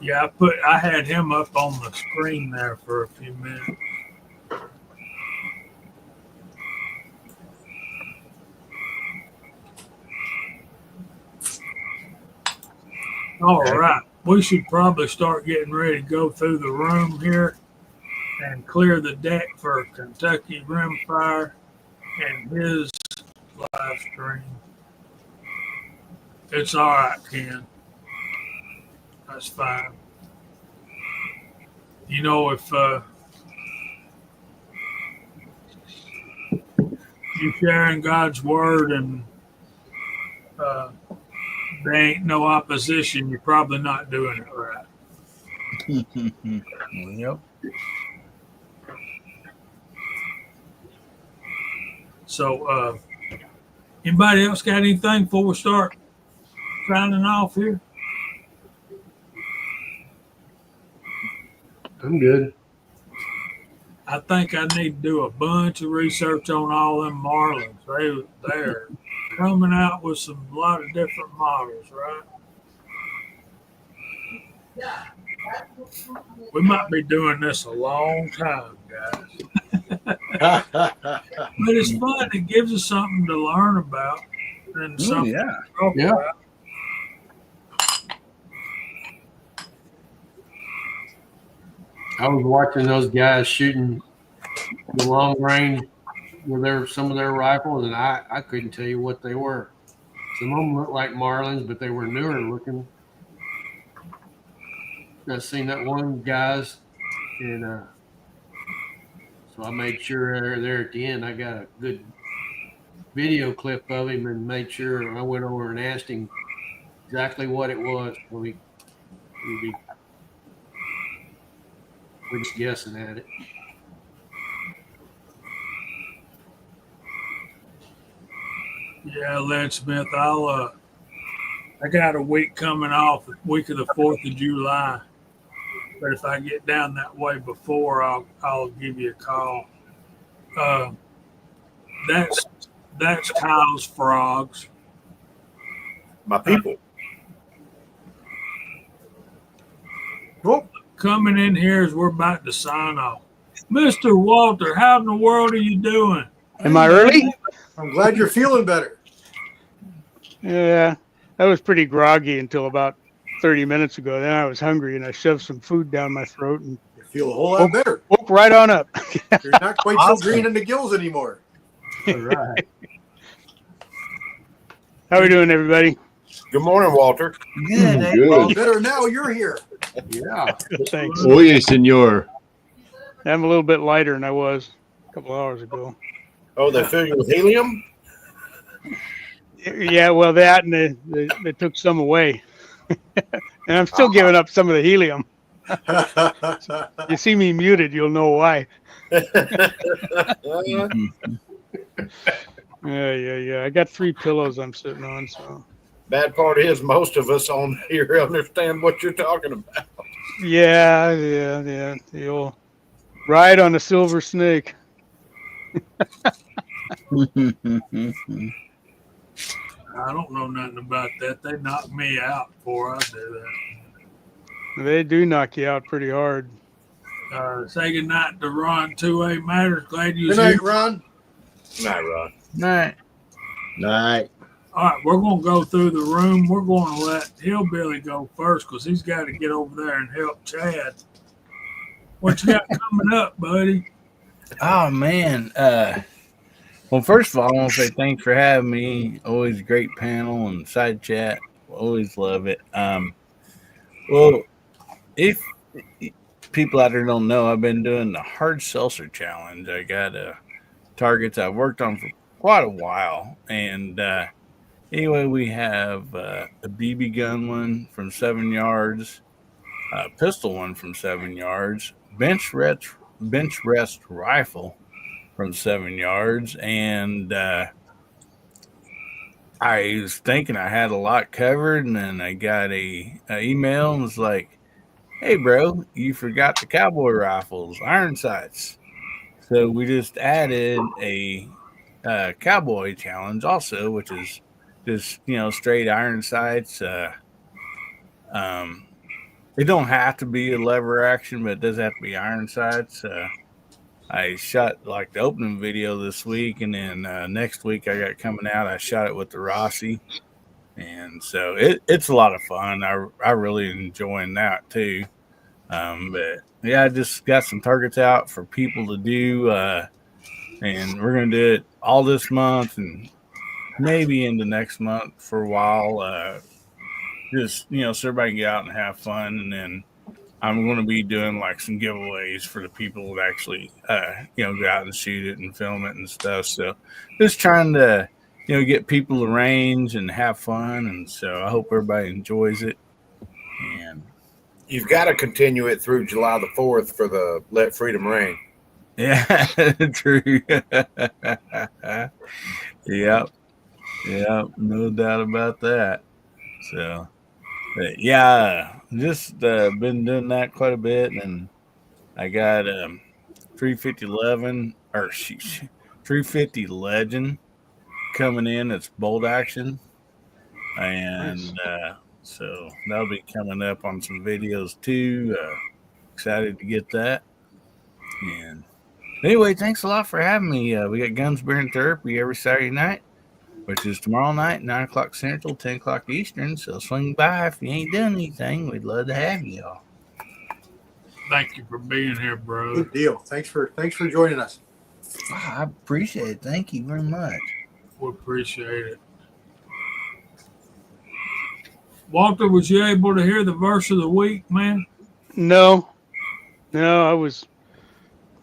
Yeah, I had him up on the screen there for a few minutes. All right. We should probably start getting ready to go through the room here and clear the deck for Kentucky Rimfire and his live stream. It's all right, Ken. That's fine. If you're sharing God's word and there ain't no opposition, you're probably not doing it right. Yep. So, anybody else got anything before we start signing off here? I'm good. I think I need to do a bunch of research on all them Marlins. They're coming out with a lot of different models, right? We might be doing this a long time, guys. But it's fun. It gives us something to learn about and something yeah. to talk Yeah. about. I was watching those guys shooting the long range with some of their rifles, and I couldn't tell you what they were. Some of them looked like Marlins, but they were newer looking. I seen that one guy's, and so I made sure there at the end I got a good video clip of him and made sure I went over and asked him exactly what it was. So we're just guessing at it. Yeah, Led Smith, I got a week coming off, the week of the 4th of July. But if I get down that way before, I'll give you a call. That's Kyle's frogs. My people. Well, Coming in here as we're about to sign off. Mr. Walter, how in the world are you doing? Am I early? I'm glad you're feeling better. Yeah, I was pretty groggy until about 30 minutes ago. Then I was hungry and I shoved some food down my throat and You feel a whole lot better. woke right on up. You're not quite so green in the gills anymore. All right. How are we doing, everybody? Good morning, Walter. Good. eh? Well, Good. better now you're here. Yeah. Thanks. Oye, senor. I'm a little bit lighter than I was a couple hours ago. Oh, they fill you with helium? Yeah, well, that and they took some away. And I'm still giving up some of the helium. You see me muted, you'll know why. Yeah. I got 3 pillows I'm sitting on, so. Bad part is most of us on here understand what you're talking about. Yeah. The old ride on a silver snake. I don't know nothing about that. They knocked me out before I do that. They do knock you out pretty hard. Say goodnight to Ron 2A Matters. Glad you was Good here. night, Ron. Night, Ron. Night. Night. All right, we're going to go through the room. We're going to let Hillbilly go first because he's got to get over there and help Chad. What you got coming up, buddy? Oh man. Well, first of all, I want to say thanks for having me. Always a great panel and side chat. Always love it. Well, if people out there don't know, I've been doing the hard seltzer challenge. I got targets I've worked on for quite a while, and anyway, we have a BB gun one from 7 yards, a pistol one from 7 yards, bench rest rifle from 7 yards, and I was thinking I had a lot covered, and then I got a email and was like, "Hey, bro, you forgot the cowboy rifles, iron sights." So we just added a cowboy challenge also, which is just straight iron sights. They don't have to be a lever action, but it does have to be iron sights. I shot like the opening video this week, and then next week I got coming out. I shot it with the Rossi, and so it's a lot of fun. I really enjoying that too. But yeah, I just got some targets out for people to do, and we're gonna do it all this month and maybe into next month for a while. Just so everybody can get out and have fun, and then I'm going to be doing like some giveaways for the people that actually, go out and shoot it and film it and stuff. So just trying to, get people to range and have fun. And so I hope everybody enjoys it. And You've got to continue it through July the 4th for the Let Freedom Ring. yeah, true. Yep. No doubt about that. So, but yeah, just been doing that quite a bit, and I got 350 350 Legend coming in. It's bolt action, and so that'll be coming up on some videos too. Excited to get that. And anyway, thanks a lot for having me. We got Guns, Beer, and Therapy every Saturday night, which is tomorrow night, 9 o'clock Central, 10 o'clock Eastern. So swing by if you ain't done anything. We'd love to have you all. Thank you for being here, bro. Good deal. Thanks for joining us. I appreciate it. Thank you very much. We appreciate it. Walter, was you able to hear the verse of the week, man? No, I was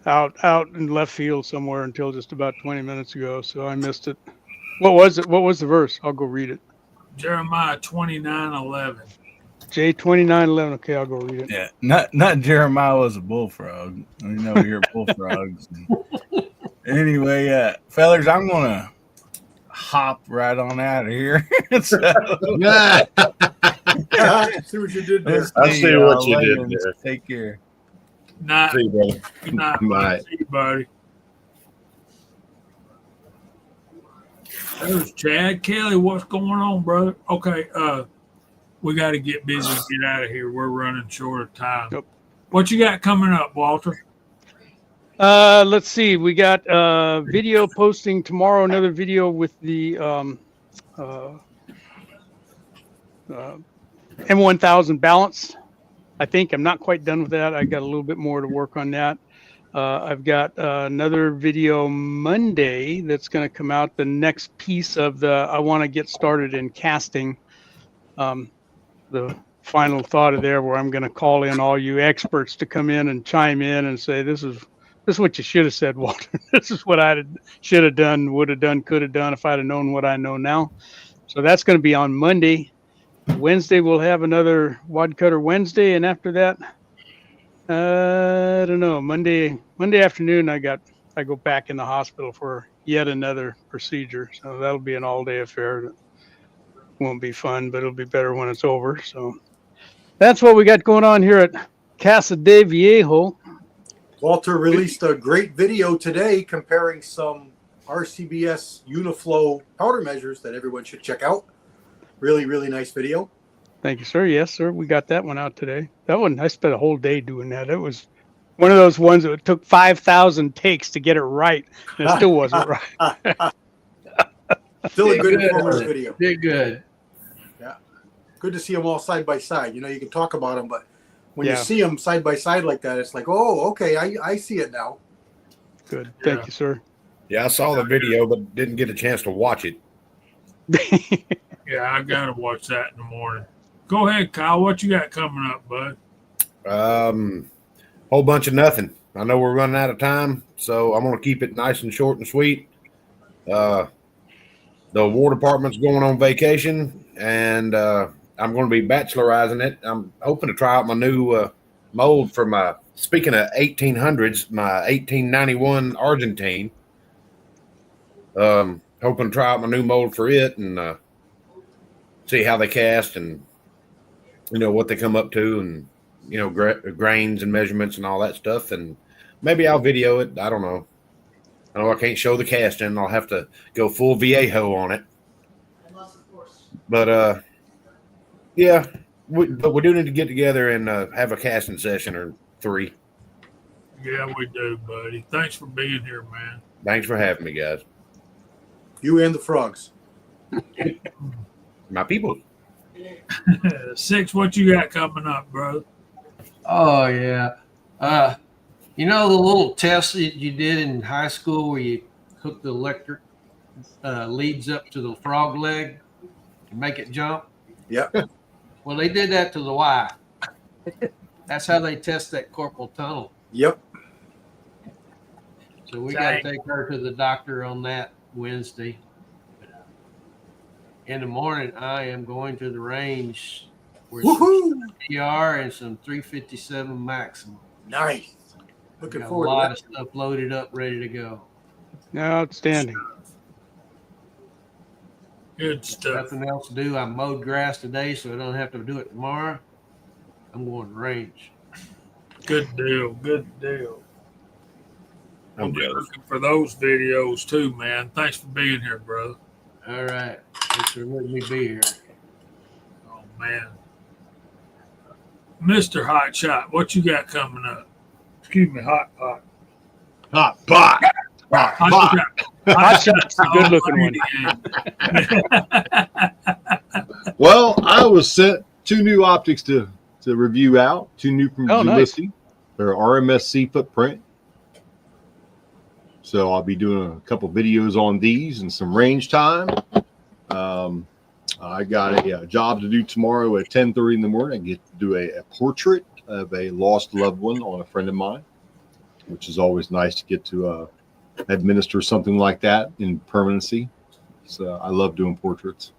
out in left field somewhere until just about 20 minutes ago, so I missed it. What was it? What was the verse? I'll go read it. Jeremiah 29:11. J29:11. Okay, I'll go read it. Yeah, not Jeremiah was a bullfrog. We know you're bullfrogs. Anyway, fellas, I'm gonna hop right on out of here. So, See what you did there. I see what you later. did there. Take care. Night. See you, brother. Good night. Bye. See you, buddy. There's Chad Kelly. What's going on, brother? Okay, we got to get busy and get out of here. We're running short of time. Yep. What you got coming up, Walter? Let's see. We got video posting tomorrow. Another video with the M1000 balance. I think I'm not quite done with that. I got a little bit more to work on that. I've got another video Monday that's going to come out. The next piece of the I want to get started in casting. The final thought of there, where I'm going to call in all you experts to come in and chime in and say, this is what you should have said, Walter. This is what I should have done, would have done, could have done if I'd have known what I know now. So that's going to be on Monday. Wednesday we'll have another Wad Cutter Wednesday, and after that, I don't know. Monday afternoon I go back in the hospital for yet another procedure. So that'll be an all-day affair. Won't be fun, but it'll be better when it's over. So that's what we got going on here at Casa de Viejo. Walter released a great video today comparing some RCBS Uniflow powder measures that everyone should check out. Really, really nice video. Thank you, sir. Yes, sir. We got that one out today. That one, I spent a whole day doing that. It was one of those ones that took 5,000 takes to get it right. And it still wasn't right. Still a good informative video. Did good. Yeah. Good to see them all side by side. You know, you can talk about them, but when you Yeah. see them side by side like that, it's like, oh, okay, I see it now. Good. Thank Yeah. you, sir. Yeah, I saw the video, but didn't get a chance to watch it. Yeah, I gotta watch that in the morning. Go ahead, Kyle. What you got coming up, bud? Whole bunch of nothing. I know we're running out of time, so I'm going to keep it nice and short and sweet. The War Department's going on vacation, and I'm going to be bachelorizing it. I'm hoping to try out my new mold for my, speaking of 1800s, my 1891 Argentine. Hoping to try out my new mold for it and see how they cast and, you know, what they come up to and, you know, grains and measurements and all that stuff. And maybe I'll video it. I don't know. I know I can't show the casting. I'll have to go full Viejo on it. But, yeah, we do need to get together and have a casting session or 3. Yeah, we do, buddy. Thanks for being here, man. Thanks for having me, guys. You and the frogs. My people. 6, what you got coming up, bro? Oh yeah. You know the little test that you did in high school where you hook the electric leads up to the frog leg to make it jump? Yep. Well, they did that to the Y. That's how they test that corporal tunnel. Yep. So we got to take her to the doctor on that Wednesday. In the morning, I am going to the range with some PR and some 357 maximum. Nice. Looking Got a forward lot to of stuff loaded up, ready to go. Outstanding. Good stuff. Nothing else to do. I mowed grass today, so I don't have to do it tomorrow. I'm going to range. Good deal. Good deal. I'm I'll be jealous. looking for those videos too, man. Thanks for being here, brother. All right. Thanks for letting me be here. Oh man, Mr. Hot Shot, what you got coming up? Excuse me, Hot Pot. Hot pot. Hot Hot pot. Shot. Hot Shot's the good looking one. Well, I was sent 2 new optics to review out. 2 new from Oh, nice. GSC. They're RMSC footprint. So I'll be doing a couple videos on these and some range time. I got a job to do tomorrow at 10:30 in the morning. I get to do a portrait of a lost loved one on a friend of mine, which is always nice to get to administer something like that in permanency. So I love doing portraits.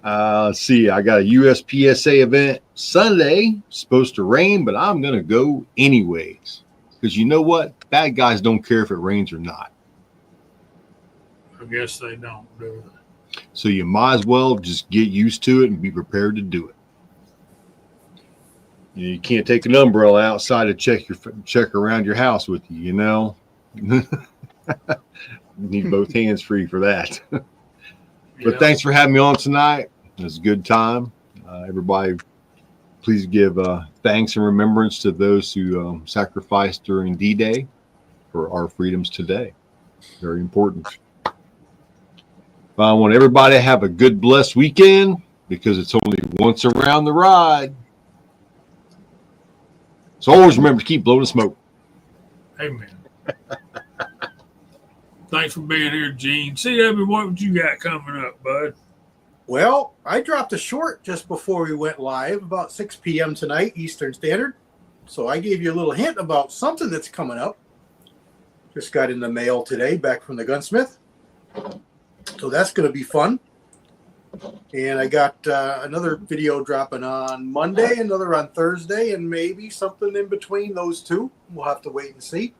Let's see, I got a USPSA event Sunday. Supposed to rain, but I'm going to go anyways. Because you know what? Bad guys don't care if it rains or not. I guess they don't do that. So you might as well just get used to it and be prepared to do it. You can't take an umbrella outside to check around your house with you, you know? You need both hands free for that. But Yeah. thanks for having me on tonight. It was a good time. Everybody, please give thanks and remembrance to those who sacrificed during D-Day. for our freedoms today. Very important. I want everybody to have a good, blessed weekend because it's only once around the ride. So always remember to keep blowing the smoke. Amen. Thanks for being here, Gene. CW, what you got coming up, bud? Well, I dropped a short just before we went live, about 6 p.m. tonight, Eastern Standard. So I gave you a little hint about something that's coming up. Just got in the mail today, back from the gunsmith. So that's going to be fun. And I got another video dropping on Monday, another on Thursday, and maybe something in between those two. We'll have to wait and see.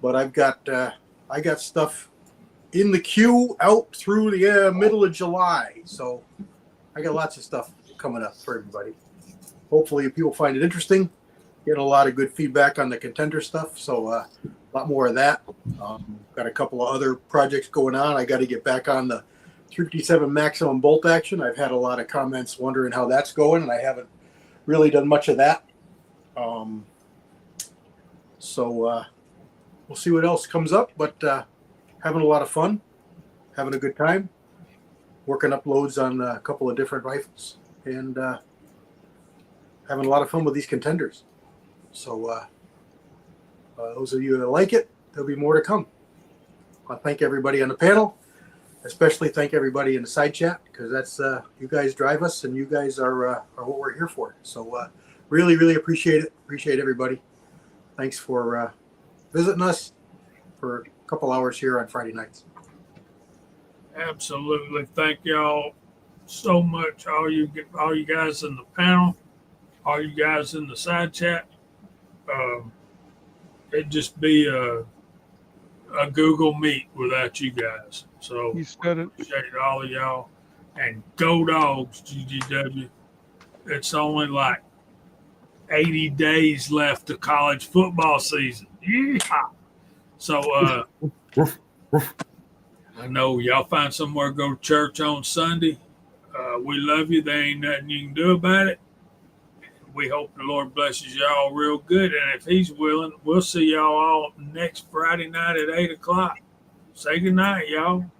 But I got stuff in the queue out through the middle of July. So I got lots of stuff coming up for everybody. Hopefully people find it interesting. Getting a lot of good feedback on the contender stuff. So a lot more of that. Got a couple of other projects going on. I got to get back on the 357 maximum bolt action. I've had a lot of comments wondering how that's going, and I haven't really done much of that. So we'll see what else comes up, but having a lot of fun, having a good time, working up loads on a couple of different rifles, and having a lot of fun with these contenders. So those of you that like it, there'll be more to come. I thank everybody on the panel, especially thank everybody in the side chat, because that's you guys drive us, and you guys are what we're here for. So really, really appreciate it. Appreciate everybody. Thanks for visiting us for a couple hours here on Friday nights. Absolutely. Thank y'all so much. All you guys in the panel, all you guys in the side chat. It'd just be a Google Meet without you guys. So You said it. appreciate all of y'all. And go Dogs, GGW. It's only like 80 days left to college football season. Yeehaw. So I know y'all find somewhere to go to church on Sunday. We love you. There ain't nothing you can do about it. We hope the Lord blesses y'all real good. And if he's willing, we'll see y'all all next Friday night at 8 o'clock. Say good night, y'all.